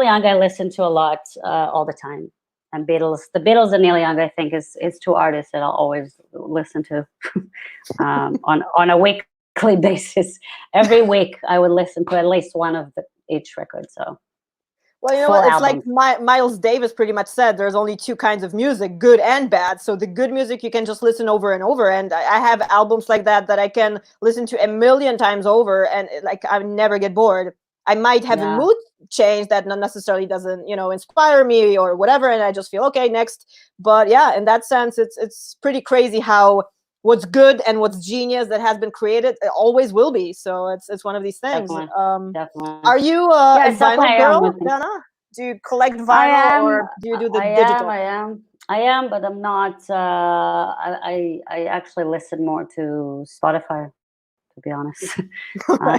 Young, I listen to a lot, all the time. And the Beatles and Neil Young, I think is 2 artists that I'll always listen to on a weekly basis. Every week, I would listen to at least one of each record. So, well, you know what? It's like Miles Davis pretty much said, there's only 2 kinds of music, good and bad. So the good music you can just listen over and over. And I have albums like that I can listen to a million times over, and like I never get bored. I might have a mood change that not necessarily doesn't, you know, inspire me or whatever, and I just feel okay, next. But yeah, in that sense, it's pretty crazy how what's good and what's genius that has been created, it always will be. So it's one of these things. Definitely. Are you a vinyl girl, Dana? Do you collect vinyl, or do you do the digital? I am, but I'm not. I actually listen more to Spotify, to be honest.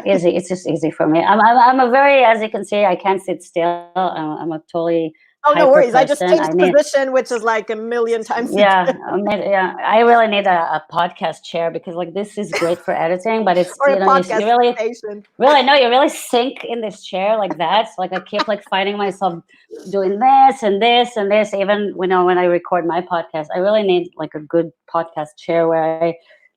Easy. It's just easy for me. I'm a very, as you can see, I can't sit still. I'm a totally. Oh, no worries. I just changed position, which is like a million times. Yeah, I really need a podcast chair, because like this is great for editing, but it's, or you a know, podcast you really station. you really sink in this chair like that. So like I keep like finding myself doing this and this and this. Even, you know, when I record my podcast, I really need like a good podcast chair where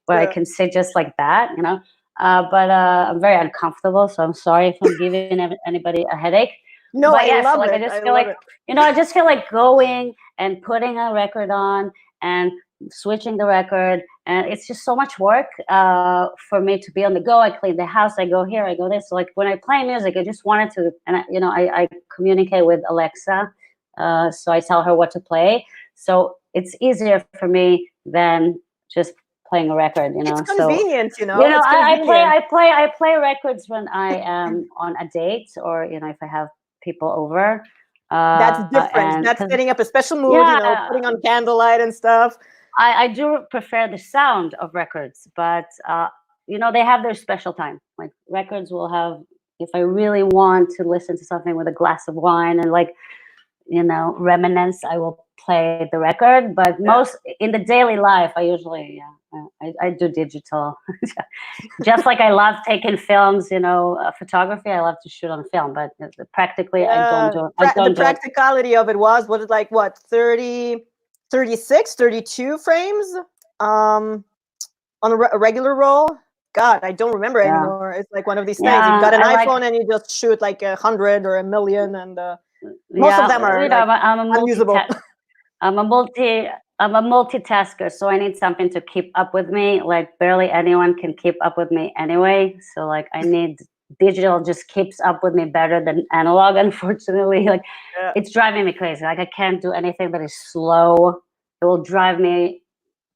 I can sit just like that, you know. But I'm very uncomfortable, so I'm sorry if I'm giving anybody a headache. No, but I love it. I just feel like, you know, I just feel like going and putting a record on and switching the record, and it's just so much work for me to be on the go. I clean the house, I go here, I go this. So like when I play music, I just wanted to, and I communicate with Alexa, so I tell her what to play. So it's easier for me than just playing a record, you know. It's convenient, so, you know. I play records when I am on a date, or, you know, if I have people over. That's different. That's setting up a special mood, you know, putting on candlelight and stuff. I do prefer the sound of records, but you know, they have their special time. Like records will have, if I really want to listen to something with a glass of wine and like, you know, reminisce, I will play the record. But most in the daily life, I usually I do digital. Just like I love taking films, you know, photography, I love to shoot on film, but practically I don't do it. The practicality of it was it like what, 30, 36, 32 frames on a regular roll? God, I don't remember anymore. It's like one of these things. You've got an iPhone and you just shoot like 100 or 1 million, and Most of them are you know, like I'm a unusable. I'm a multitasker, so I need something to keep up with me. Like barely anyone can keep up with me anyway. So like I need digital just keeps up with me better than analog, unfortunately. Like Yeah. it's driving me crazy. Like I can't do anything that is slow. It will drive me.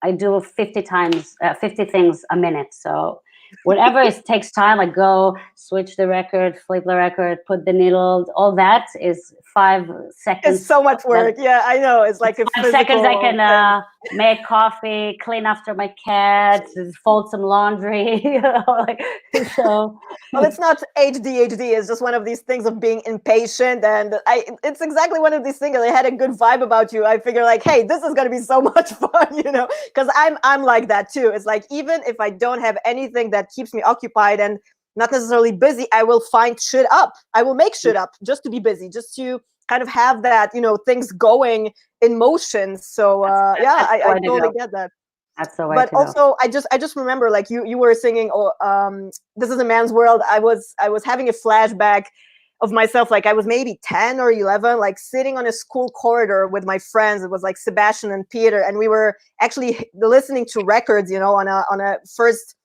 I do 50 things a minute. So whatever it takes time, like go switch the record, flip the record, put the needle, all that is 5 seconds. It's so much work. Yeah, I know. It's like a 5 seconds I physical can make coffee, clean after my cat, fold some laundry. Like, so Well, it's not ADHD. It's just one of these things of being impatient, and it's exactly one of these things. I had a good vibe about you. I figure like, hey, this is gonna be so much fun, because I'm like that too. It's like even if I don't have anything that keeps me occupied and not necessarily busy, I will find shit up. I will make shit up just to be busy, just to kind of have that, things going in motion. So yeah, I totally get that. That's the way But to go. also I just remember like you were singing This Is a Man's World. I was having a flashback of myself, like I was maybe 10 or 11, like sitting on a school corridor with my friends. It was like Sebastian and Peter, and we were actually listening to records, on a first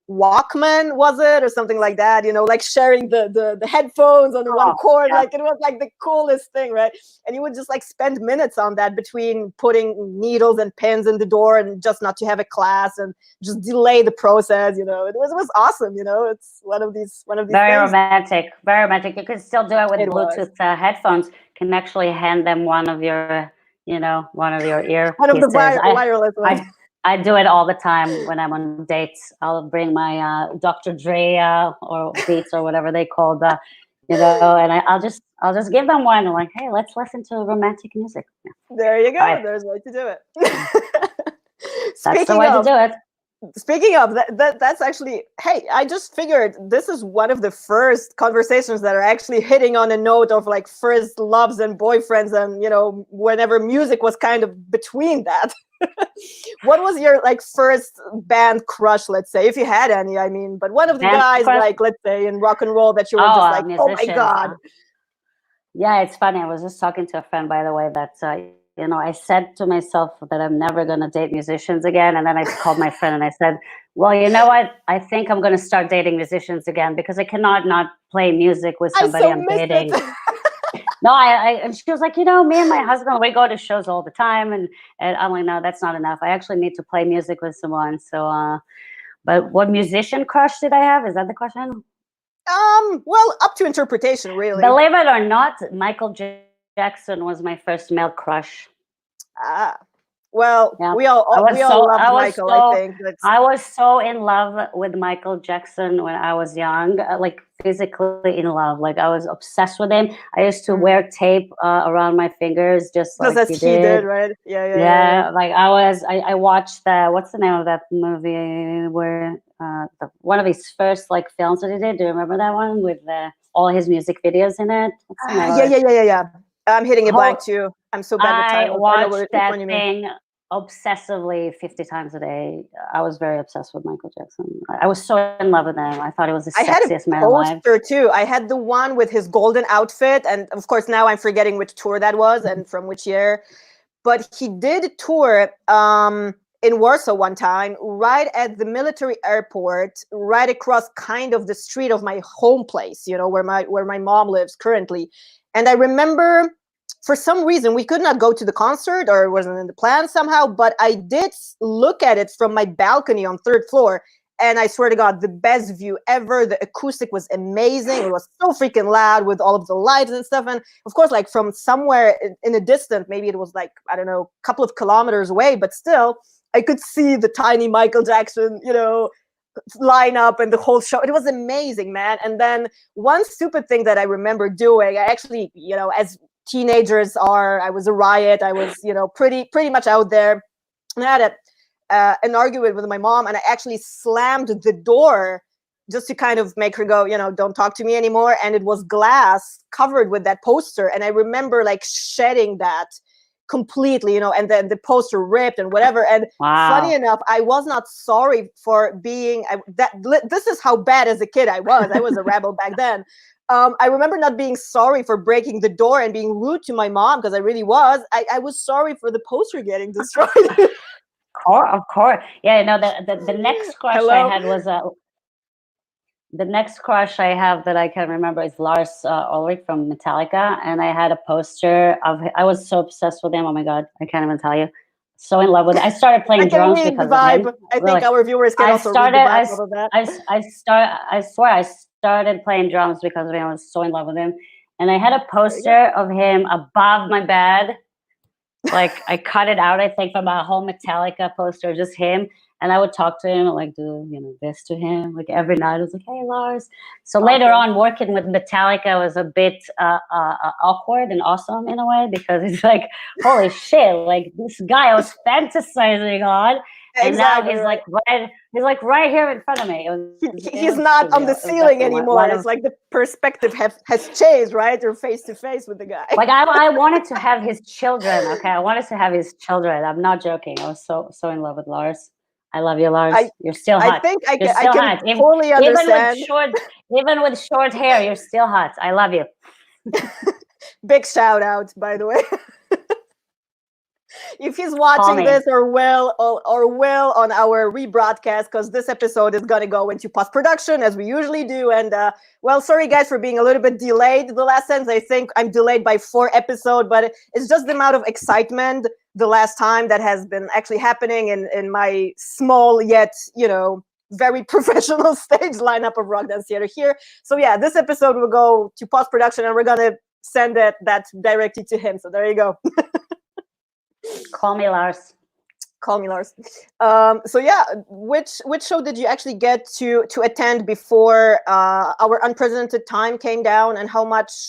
Walkman, was it, or something like that, like sharing the headphones on the one cord. Yeah. Like it was like the coolest thing, right? And you would just like spend minutes on that between putting needles and pins in the door and just not to have a class and just delay the process. It was awesome. It's one of these very things. very romantic. You can still do it with Bluetooth headphones. Can actually hand them one of your ear One of pieces. the wireless ones. I do it all the time when I'm on dates. I'll bring my Dr. Dre or Beats or whatever they call and I'll just give them one. I'm like, hey, let's listen to romantic music. Yeah. There you go. Right. There's a way to do it. That's the way to do it. Speaking of that's actually, hey, I just figured this is one of the first conversations that are actually hitting on a note of like first loves and boyfriends and, whenever music was kind of between that. What was your like first band crush, let's say, if you had any? I mean, but one of the guys, like, let's say in rock and roll that you were just like, oh my God. Yeah, it's funny. I was just talking to a friend, by the way, that I said to myself that I'm never going to date musicians again. And then I called my friend and I said, well, you know what? I think I'm going to start dating musicians again because I cannot not play music with somebody I'm dating. No, and she was like, me and my husband, we go to shows all the time. And I'm like, no, that's not enough. I actually need to play music with someone. So, but what musician crush did I have? Is that the question? Well, up to interpretation, really. Believe it or not, Michael Jackson was my first male crush. Well, yeah. we all loved Michael, I think. I was so in love with Michael Jackson when I was young, like physically in love. Like I was obsessed with him. I used to wear tape around my fingers, just like he did, right? Yeah. Like I watched what's the name of that movie where one of his first like films that he did? Do you remember that one with all his music videos in it? Yeah. I'm hitting a blank too. I'm so bad with titles. I watched that thing obsessively 50 times a day. I was very obsessed with Michael Jackson. I was so in love with him. I thought he was the sexiest man alive. I had a poster too. I had the one with his golden outfit, and of course now I'm forgetting which tour that was and from which year. But he did tour in Warsaw one time, right at the military airport, right across kind of the street of my home place, where my mom lives currently. And I remember, for some reason, we could not go to the concert, or it wasn't in the plan somehow, but I did look at it from my balcony on 3rd floor. And I swear to God, the best view ever. The acoustic was amazing. It was so freaking loud with all of the lights and stuff. And of course, like from somewhere in a distance, maybe it was like, I don't know, a couple of kilometers away, but still, I could see the tiny Michael Jackson, line up and the whole show. It was amazing, man. And then one stupid thing that I remember doing, I actually, as teenagers I was a riot. I was, pretty much out there. And I had an argument with my mom, and I actually slammed the door just to kind of make her go, don't talk to me anymore. And it was glass covered with that poster. And I remember like shedding that completely, and then the poster ripped and whatever. And funny enough, I was not sorry for being this is how bad as a kid I was. I was a rebel back then. I remember not being sorry for breaking the door and being rude to my mom, because I really was. I was sorry for the poster getting destroyed. Of course. Yeah, no, the next crush Hello? I had was the next crush I have that I can remember is Lars Ulrich from Metallica, and I had a poster of. I was so obsessed with him. Oh my god, I can't even tell you. So in love with it. I started I playing can drums read the because of vibe. him. I think Really. our viewers can I also started. read the vibe of that. I swear I started playing drums because of him. I was so in love with him, and I had a poster of him above my bed. Like I cut it out, I think, from a whole Metallica poster, just him. And I would talk to him and like do, this to him. Like every night I was like, hey, Lars. So later on, working with Metallica was a bit awkward and awesome in a way, because it's like, holy shit, like this guy I was fantasizing on. And now he's like right here in front of me. He's not on the ceiling anymore. It's like the perspective has changed, right? You're face to face with the guy. Like I wanted to have his children. Okay, I wanted to have his children. I'm not joking. I was so in love with Lars. I love you, Lars. You're still hot. I think I can hot. Totally understand. Even with short hair, you're still hot. I love you. Big shout out, by the way. If he's watching this or will on our rebroadcast, because this episode is going to go into post-production as we usually do. And sorry guys for being a little bit delayed the last sentence. I think I'm delayed by 4 episodes, but it's just the amount of excitement the last time that has been actually happening in my small yet, very professional stage lineup of Rock Dance Theater here. So yeah, this episode will go to post-production and we're going to send that directly to him. So there you go. Call me Lars. So yeah, which show did you actually get to attend before our unprecedented time came down, and how much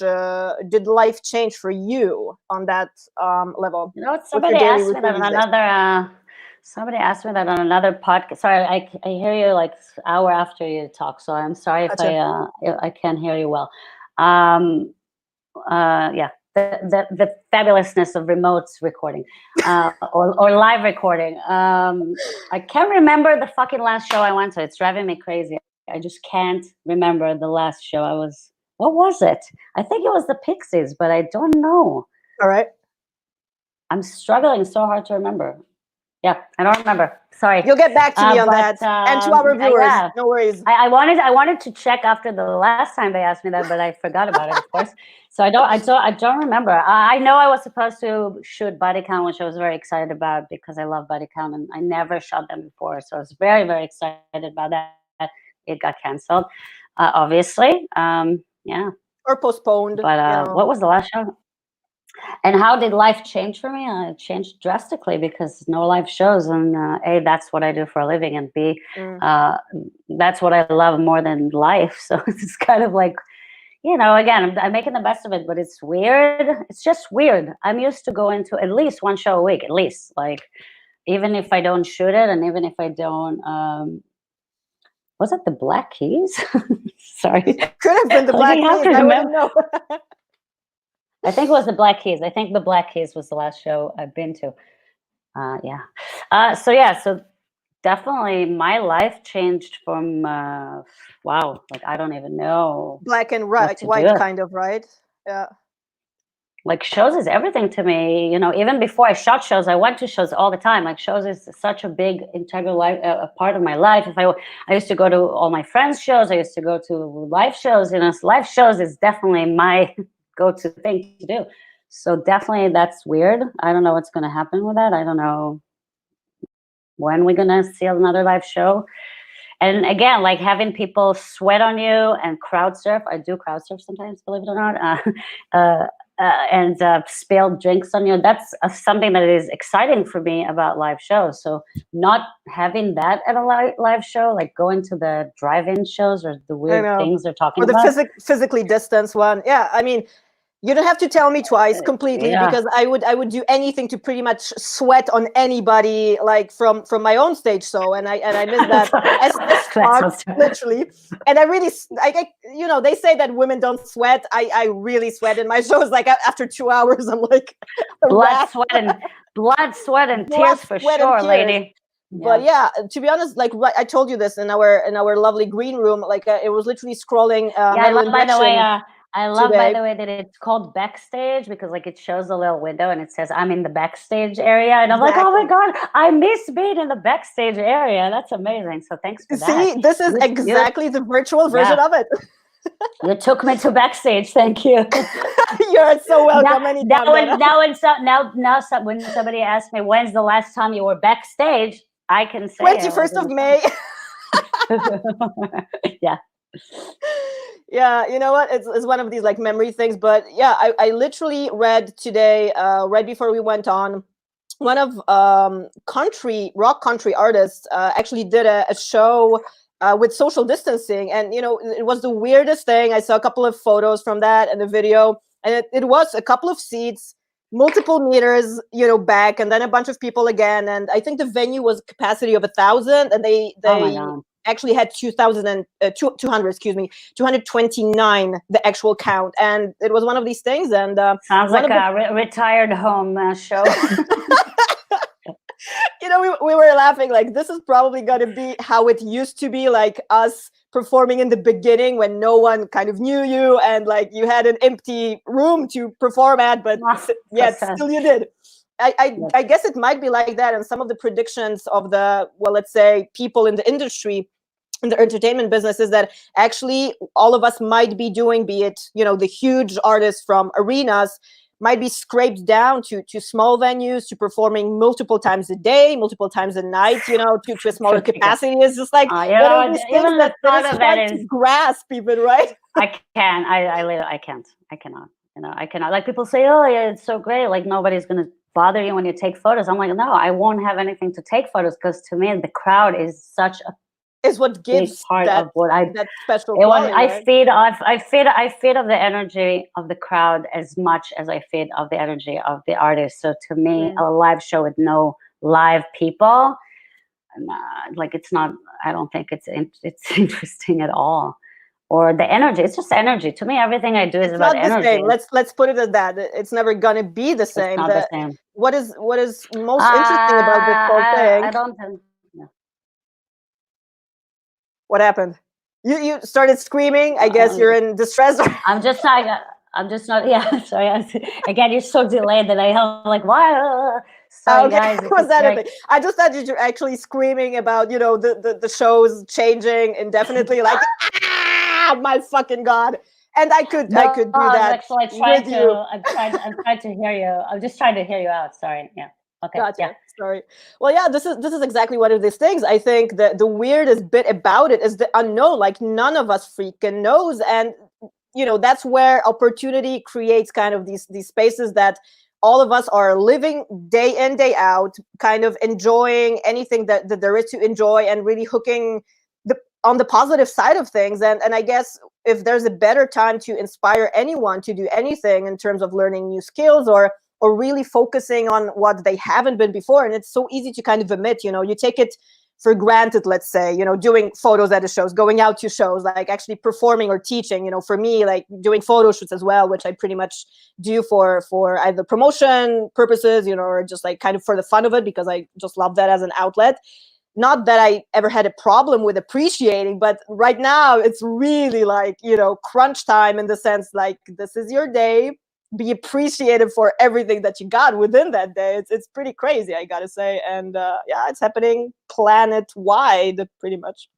did life change for you on that level? Somebody asked me that on another podcast. Sorry, I hear you like an hour after you talk, so I'm sorry if I can't hear you well. Yeah. The fabulousness of remote recording or live recording. I can't remember the fucking last show I went to. It's driving me crazy. I just can't remember the last show I was. What was it? I think it was the Pixies, but I don't know. All right. I'm struggling so hard to remember. Yeah, I don't remember. Sorry. You'll get back to me on that. And to our viewers, no worries. I wanted to check after the last time they asked me that, but I forgot about it, of course. So I don't remember. I know I was supposed to shoot Body Count, which I was very excited about because I love Body Count and I never shot them before. So I was very, very excited about that. It got canceled, obviously. Yeah. Or postponed. But what was the last show? And how did life change for me? It changed drastically because no live shows, and A, that's what I do for a living, and B, that's what I love more than life. So it's kind of like, again, I'm making the best of it, but it's weird. It's just weird. I'm used to going to at least 1 show a week, at least. Like, even if I don't shoot it, and even if I don't, was it the Black Keys? Sorry. It could have been the Black Keys. I wouldn't know. I think it was the Black Keys. I think the Black Keys was the last show I've been to. Yeah. So definitely my life changed from, like I don't even know. Black and white kind of, right? Yeah. Like shows is everything to me. Even before I shot shows, I went to shows all the time. Like shows is such a big integral part of my life. I used to go to all my friends' shows. I used to go to live shows. Live shows is definitely my go-to thing to do. So definitely that's weird. I don't know what's going to happen with that. I don't know when we're going to see another live show. And again, like having people sweat on you and crowd surf. I do crowd surf sometimes, believe it or not. And spill drinks on you. That's something that is exciting for me about live shows. So not having that at a live show, like going to the drive-in shows or the weird things they're talking about. Or the physically distanced one. Yeah, I mean, you don't have to tell me twice completely because I would do anything to pretty much sweat on anybody, like from my own stage show, and I miss that as fuck, literally. And I really, they say that women don't sweat. I really sweat in my shows. Like after 2 hours, I'm like blood, sweat, and tears for sure, lady. But yeah, to be honest, like I told you this in our lovely green room, like it was literally scrolling Metal Injection. I love, by the way, that it's called backstage, because like it shows a little window and it says I'm in the backstage area, and I'm like, oh my god, I miss being in the backstage area. That's amazing. So thanks for that. See, this is exactly the virtual version of it. You took me to backstage. Thank you. You're so welcome. When somebody asks me when's the last time you were backstage, I can say 21st of May. Yeah. Yeah, you know what? It's one of these like memory things. But yeah, I literally read today, right before we went on, one of rock country artists actually did a show with social distancing, and it was the weirdest thing. I saw a couple of photos from that and the video, and it was a couple of seats, multiple meters, back, and then a bunch of people again. And I think the venue was capacity of 1,000, and they actually had 229 the actual count, and it was one of these things. And sounds like a retired home show. We were laughing like this is probably going to be how it used to be, like us performing in the beginning when no one kind of knew you and like you had an empty room to perform at, but still you did. I guess it might be like that, and some of the predictions of the, well, let's say people in the industry, in the entertainment business, is that actually all of us might be doing, be it, the huge artists from arenas, might be scraped down to small venues, to performing multiple times a day, multiple times a night, to a smaller capacity. It's just like even the thought of that is grasp, even, right? I can't. I can't. I cannot. I cannot. Like people say, oh yeah, it's so great. Like nobody's gonna bother you when you take photos. I'm like, no, I won't have anything to take photos, because to me the crowd is such a what gives part that, of what that special quality, I feed of the energy of the crowd as much as I feed of the energy of the artist. So to me, a live show with no live people, like it's not. I don't think it's interesting at all. Or the energy, it's just energy. To me, everything I do is about energy. Same. Let's put it as that. It's never gonna be the same. It's not the same. What is most interesting about this whole thing? I don't think. What happened? You started screaming. I guess you're in distress. I'm just not. Yeah, sorry. Again, you're so delayed that I'm like, why? Sorry, guys. Was that a thing? I just thought you were actually screaming about, the shows changing indefinitely, like, my fucking God. And I could do that. Actually, I'm trying to hear you. I'm just trying to hear you out. Sorry. Yeah. Okay. Gotcha. Yeah. Sorry. Well, yeah, this is exactly one of these things. I think that the weirdest bit about it is the unknown. Like none of us freaking knows, and that's where opportunity creates kind of these spaces that all of us are living day in, day out, kind of enjoying anything that there is to enjoy, and really hooking on the positive side of things. And I guess if there's a better time to inspire anyone to do anything in terms of learning new skills or really focusing on what they haven't been before. And it's so easy to kind of admit, you take it for granted, let's say, doing photos at the shows, going out to shows, like actually performing or teaching, for me, like doing photo shoots as well, which I pretty much do for either promotion purposes, or just like kind of for the fun of it, because I just love that as an outlet. Not that I ever had a problem with appreciating, but right now it's really like, crunch time, in the sense like this is your day. Be appreciated for everything that you got within that day. It's pretty crazy, I gotta say. And it's happening planet-wide, pretty much.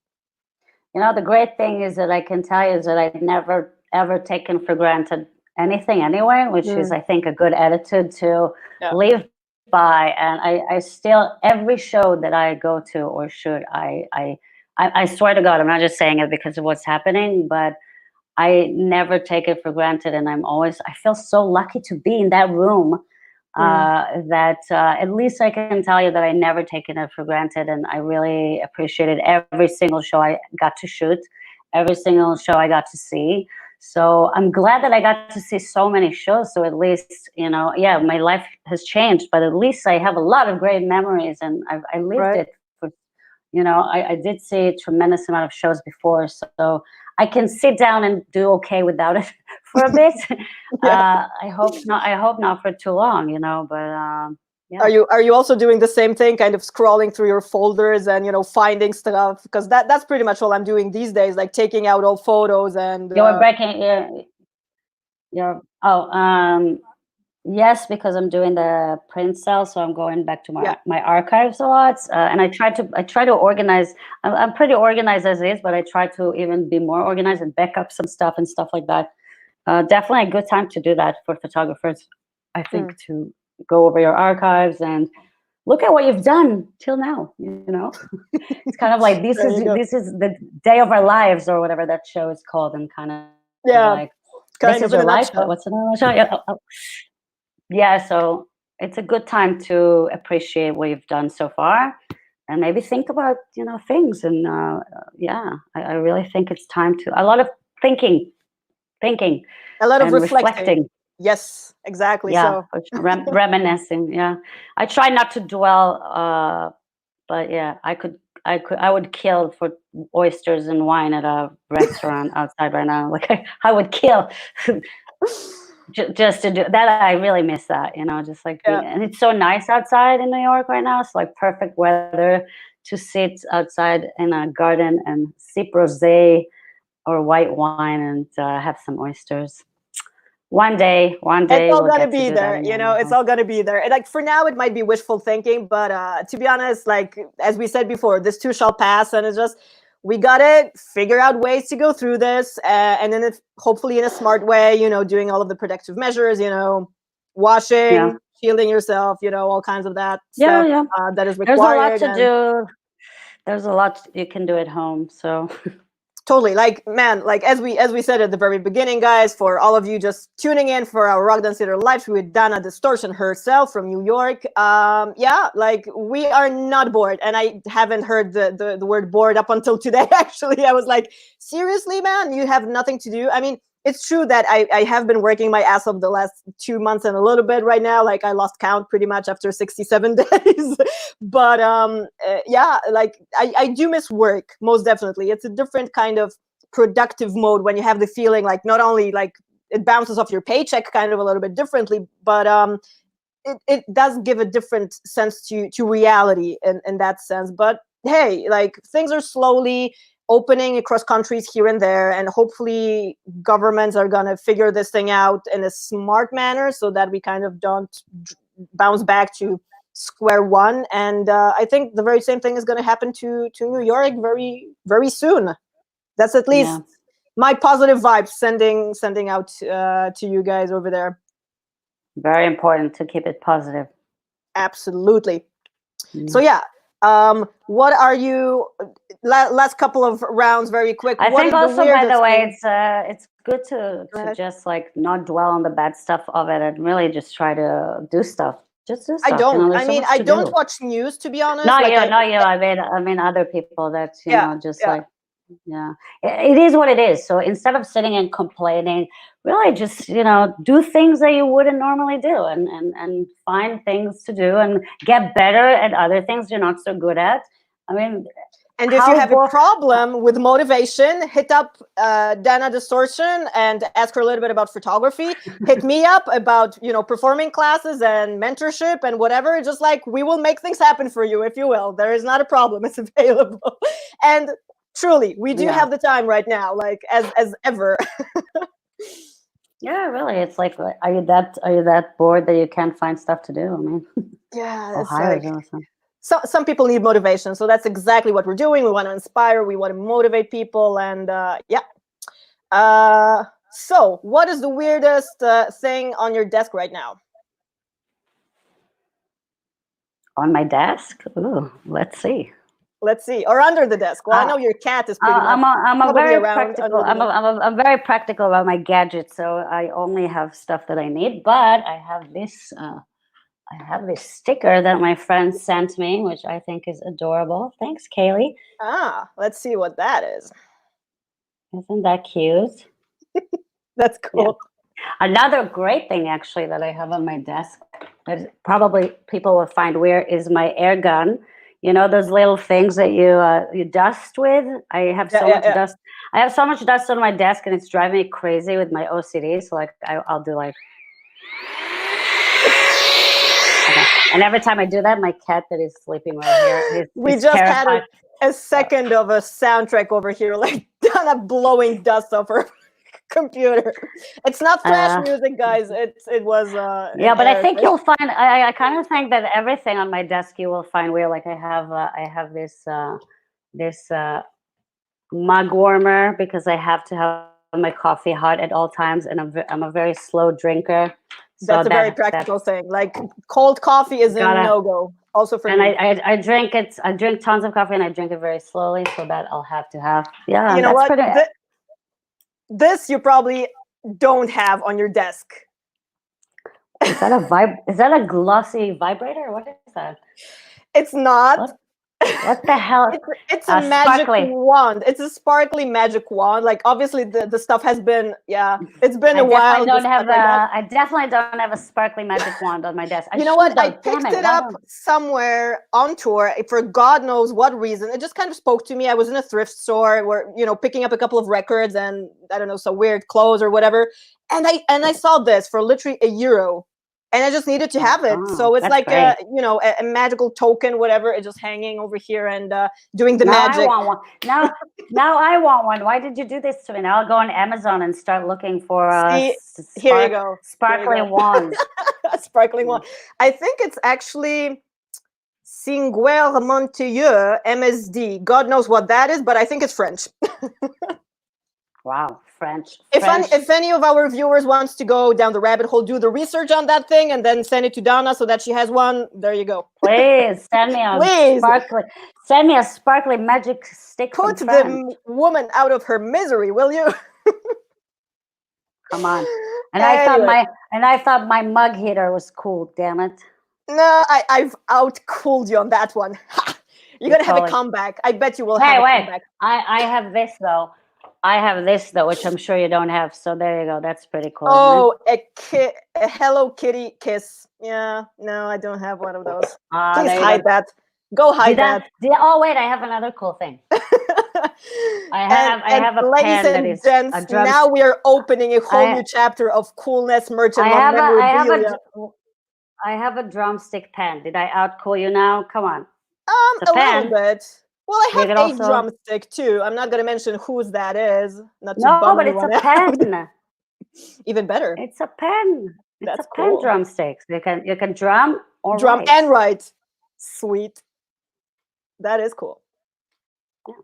The great thing is that I can tell you is that I've never, ever taken for granted anything anyway, which is, I think, a good attitude to live by. And I still, every show that I go to or shoot, I swear to God, I'm not just saying it because of what's happening, but I never take it for granted, and I feel so lucky to be in that room, that at least I can tell you that I never taken it for granted, and I really appreciated every single show I got to shoot, every single show I got to see. So I'm glad that I got to see so many shows. So at least, my life has changed, but at least I have a lot of great memories, and I lived it for, I did see a tremendous amount of shows before, so I can sit down and do okay without it for a bit. I hope not for too long, but Yeah. Are you also doing the same thing, kind of scrolling through your folders and finding stuff? Because that's pretty much all I'm doing these days, like taking out old photos and. You were breaking your yes, because I'm doing the print sale, so I'm going back to my archives a lot, and I try to organize. I'm pretty organized as is, but I try to even be more organized and back up some stuff and stuff like that. Definitely a good time to do that for photographers, I think, to go over your archives and look at what you've done till now. It's kind of like this is the day of our lives, or whatever that show is called, and kind of like this is your life. What's another show? Yeah, so it's a good time to appreciate what you've done so far, and maybe think about things. And I really think it's time to a lot of thinking, a lot of and reflecting. Yes, exactly. Yeah, so reminiscing. Yeah, I try not to dwell, but yeah, I would kill for oysters and wine at a restaurant outside right now. Like I would kill. Just to do that, I really miss that, just like and it's so nice outside in New York right now. It's like perfect weather to sit outside in a garden and sip rosé or white wine and have some oysters. One day it's all gonna be there. It's all gonna be there. And like for now, it might be wishful thinking, but to be honest, like as we said before, this too shall pass, and it's just. We gotta figure out ways to go through this, and then hopefully in a smart way, doing all of the protective measures, washing, shielding yourself, all kinds of that stuff that is required. There's a lot to do. There's a lot you can do at home, so. Totally. Like, man, like as we said at the very beginning, guys, for all of you just tuning in for our Rock Dance Theater live stream with Dana Distortion herself from New York. Like we are not bored. And I haven't heard the word bored up until today, actually. I was like, seriously, man, you have nothing to do? I mean, it's true that I have been working my ass off the last 2 months and a little bit right now. Like I lost count pretty much after 67 days. But like I do miss work, most definitely. It's a different kind of productive mode when you have the feeling like not only like it bounces off your paycheck kind of a little bit differently, but it does give a different sense to reality in that sense. But hey, like things are slowly opening across countries here and there, and hopefully governments are going to figure this thing out in a smart manner so that we kind of don't bounce back to square one. And I think the very same thing is going to happen to New York very, very soon. That's at least my positive vibes sending out to you guys over there. Very important to keep it positive. Absolutely. So yeah. What are you? Last couple of rounds, very quick. I think also, by the way, it's good to just like not dwell on the bad stuff of it and really just try to do stuff. Just do stuff. I don't. I don't watch news, to be honest. Not you. I mean other people that like. Yeah, it is what it is. So instead of sitting and complaining, really just do things that you wouldn't normally do, and find things to do and get better at other things you're not so good at. I mean, and if you have a problem with motivation, hit up Dana Distortion and ask her a little bit about photography. Hit me up about performing classes and mentorship and whatever. Just like we will make things happen for you, if you will. There is not a problem. It's available. And truly, we do have the time right now, like as ever. Yeah, really. It's like, are you that bored that you can't find stuff to do? I mean, it's like, some people need motivation, so that's exactly what we're doing. We want to inspire, we want to motivate people, and so what is the weirdest thing on your desk right now? On my desk? Ooh, let's see. Or under the desk. Well, I know your cat is pretty. I'm very practical. I'm very practical about my gadgets, so I only have stuff that I need. But I have this. I have this sticker that my friend sent me, which I think is adorable. Thanks, Kaylee. Let's see what that is. Isn't that cute? That's cool. Yeah. Another great thing, actually, that I have on my desk that probably people will find weird is my air gun. Those little things that you dust with. I have so much dust. I have so much dust on my desk, and it's driving me crazy with my OCD. So like, I'll do like. And every time I do that, my cat that is sleeping right here, We is just terrified. had a second of a soundtrack over here, like Dana blowing dust off her computer. It's not flash music, guys. It was Yeah, but I think right? you'll find. I kind of think that everything on my desk you will find weird. Like I have this mug warmer because I have to have my coffee hot at all times, and I'm a very slow drinker. So That's a very practical thing. Like cold coffee is a no-go. Also for and me. I drink it. I drink tons of coffee, and I drink it very slowly, so that I'll have to have. Yeah, You know that's what? pretty. This you probably don't have on your desk. Is that a Is that a glossy vibrator? What is that? It's not. What the hell? It's a magic sparkly wand. It's a sparkly magic wand. Like obviously the stuff has been it's been a while. I definitely don't have a sparkly magic wand on my desk. You know what? I picked it up somewhere on tour for God knows what reason. It just kind of spoke to me. I was in a thrift store where, picking up a couple of records and I don't know, some weird clothes or whatever. And I saw this for literally €1. And I just needed to have it. So it's like a magical token, whatever. It's just hanging over here and doing the magic. I want one. Now I want one. Why did you do this to me? Now I'll go on Amazon and start looking for here you go. Sparkling wands. Sparkling wand. I think it's actually Singuer Monteuil MSD. God knows what that is, but I think it's French. Wow, French. If any of our viewers wants to go down the rabbit hole, do the research on that thing, and then send it to Dana so that she has one. There you go. Please send me a sparkly magic stick. Put the woman out of her misery, will you? Come on. And anyway. I thought my mug heater was cool. Damn it. No, I've outcooled you on that one. You're gonna have a comeback. I bet you will have a comeback. I have this though. Which I'm sure you don't have. So there you go. That's pretty cool. Oh, a Hello Kitty kiss. Yeah, no, I don't have one of those. Please hide that. Go hide that. Oh wait, I have another cool thing. I have a pen that is a drum. Now we are opening a whole new chapter of coolness merchandise. I have a drumstick pen. Did I outcool you now? Come on. A little bit. Well, I have a drumstick too. I'm not going to mention whose that is. But it's a pen. Even better. It's a pen. That's a pen drumsticks. You can drum or write. And write. Sweet. That is cool. Yeah.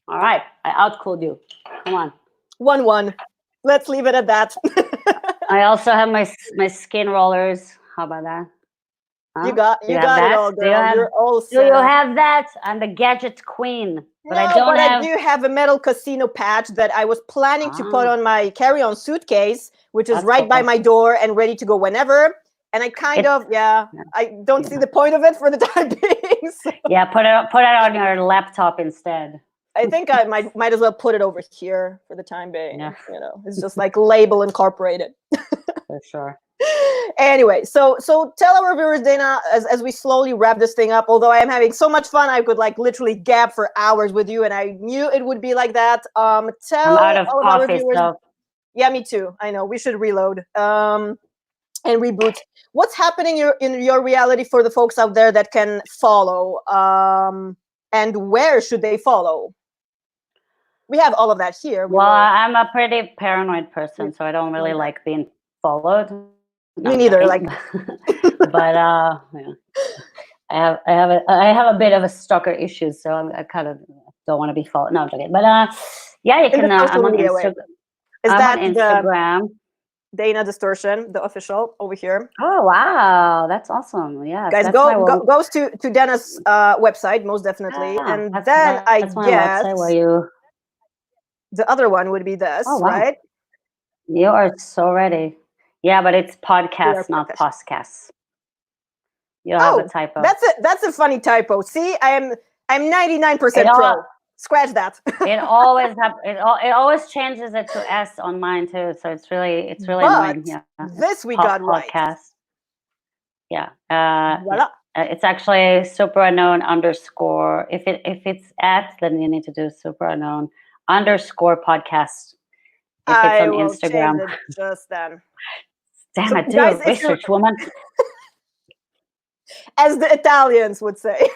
All right, I outcooled you. Come on. 1-1. Let's leave it at that. I also have my skin rollers. How about that? Huh? You got it all, girl. You're all set. Do you have that? I'm the gadget queen. But I do have a metal casino patch that I was planning to put on my carry-on suitcase, which is right by my door and ready to go whenever. And I I don't see the point of it for the time being. So. Yeah, put it on your laptop instead. I think I might as well put it over here for the time being. Yeah. It's just like label incorporated. For sure. Anyway, so tell our viewers, Dana, as we slowly wrap this thing up, although I am having so much fun, I could like literally gab for hours with you, and I knew it would be like that. Tell I'm out of all coffee, our viewers. so. Yeah, me too. I know. We should reload and reboot. What's happening in your reality for the folks out there that can follow? And where should they follow? We have all of that here. I'm a pretty paranoid person, so I don't really like being followed. Me neither. Like, but I have a bit of a stalker issue, so I kind of don't want to be followed. No, I'm joking. But you can. I'm on Instagram. I'm on Instagram. Dana Distortion, the official over here. Oh wow, that's awesome! Yeah, guys, goes to Dana's website most definitely, and then I guess the other one would be this, right? You are so ready. Yeah, but it's podcast, not podcasts. You have a typo. That's a funny typo. See, I'm 99% pro. Scratch that. It always changes it to S on mine too. So it's really annoying. Yeah. This we got right. Podcast. Yeah. Voila. It's actually Superunknown _ If it's at, then you need to do Superunknown _ podcast. If it's on Instagram. Change it just then. Damn it, do research, woman. as the Italians would say.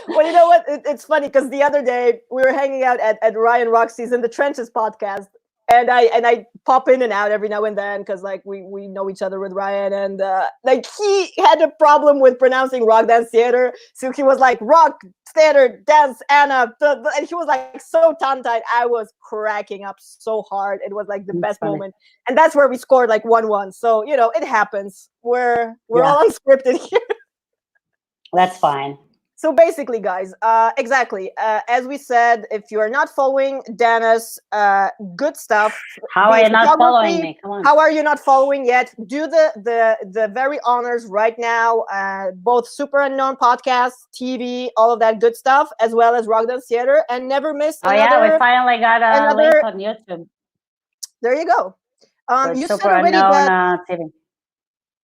Well, you know what? It's funny because the other day we were hanging out at Ryan Roxy's In the Trenches podcast, and I pop in and out every now and then because like we know each other with Ryan, and like he had a problem with pronouncing rock dance theater, so he was like rock theater dance Anna, and he was like so tongue-tied. I was cracking up so hard. It was like the best moment, and that's where we scored like 1-1. So you know it happens. We're all unscripted here. That's fine. So basically, guys, exactly. As we said, if you are not following Dana's good stuff, how are you not following me? Come on. How are you not following yet? Do the very honors right now. Both Superunknown Podcast TV, all of that good stuff, as well as Rock Dance Theater, and never miss. Oh yeah, we finally got a link on YouTube. There you go. You said already that TV.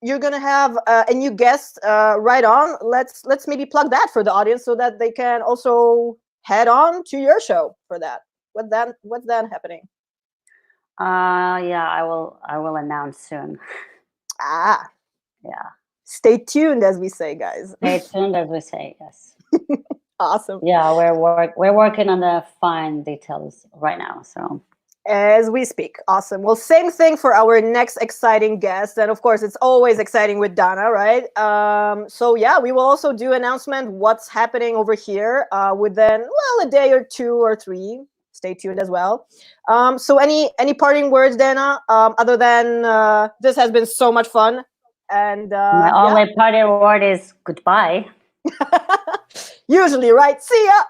You're gonna have a new guest right on. Let's maybe plug that for the audience so that they can also head on to your show for that. What's that happening? Yeah, I will announce soon. Yeah. Stay tuned, as we say, guys. Stay tuned, as we say, yes. Awesome. Yeah, we're working on the fine details right now, so. As we speak. Awesome. Well, same thing for our next exciting guest. And of course, it's always exciting with Dana, right? So yeah, we will also do announcement what's happening over here within, well, a day or 2 or 3. Stay tuned as well. So any parting words, Dana, other than this has been so much fun? And my only parting word is goodbye. Usually, right? See ya.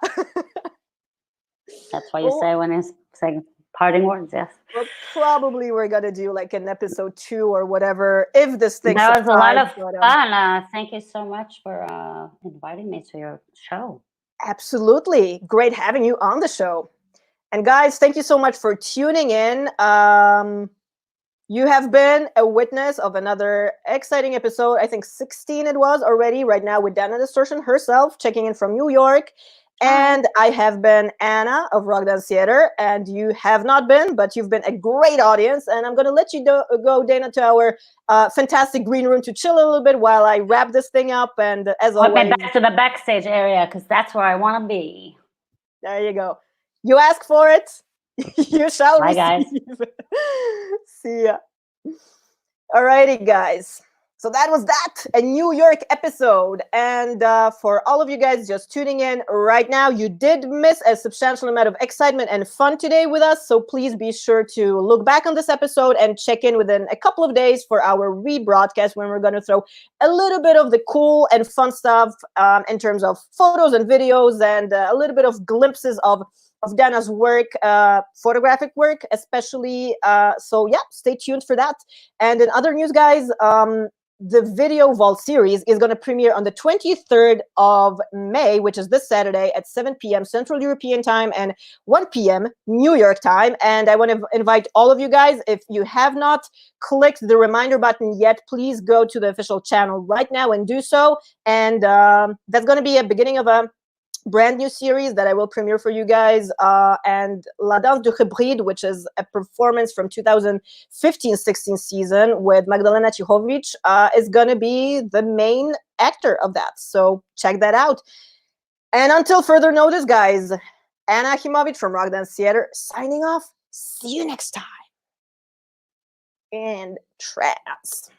That's what you say when it's saying parting words, yes. Well, probably we're gonna do like an episode 2 or whatever if this thing. That was a lot of fun. Thank you so much for inviting me to your show. Absolutely, great having you on the show. And guys, thank you so much for tuning in. You have been a witness of another exciting episode. I think 16 it was already right now with Dana Distortion herself checking in from New York. And I have been Anna of Rock Dance Theater, and you have not been, but you've been a great audience. And I'm going to let you go, Dana, to our fantastic green room to chill a little bit while I wrap this thing up. And as always, back to the backstage area because that's where I want to be. There you go. You ask for it, you shall receive. Bye, guys. See ya. Alrighty, guys. So that was a New York episode. And for all of you guys just tuning in right now, you did miss a substantial amount of excitement and fun today with us. So please be sure to look back on this episode and check in within a couple of days for our rebroadcast when we're going to throw a little bit of the cool and fun stuff in terms of photos and videos and a little bit of glimpses of Dana's work, photographic work, especially. So yeah, stay tuned for that. And in other news, guys, the Video Vault series is going to premiere on the 23rd of May, which is this Saturday at 7 p.m. Central European Time and 1 p.m. New York time. And I want to invite all of you guys, if you have not clicked the reminder button yet, please go to the official channel right now and do so. And that's going to be a beginning of a brand new series that I will premiere for you guys, and La Danse du Hybride, which is a performance from 2015-16 season with Anna Achimowicz, is going to be the main actor of that. So check that out. And until further notice, guys, Anna Achimowicz from Rock Dance Theater signing off. See you next time. And trance.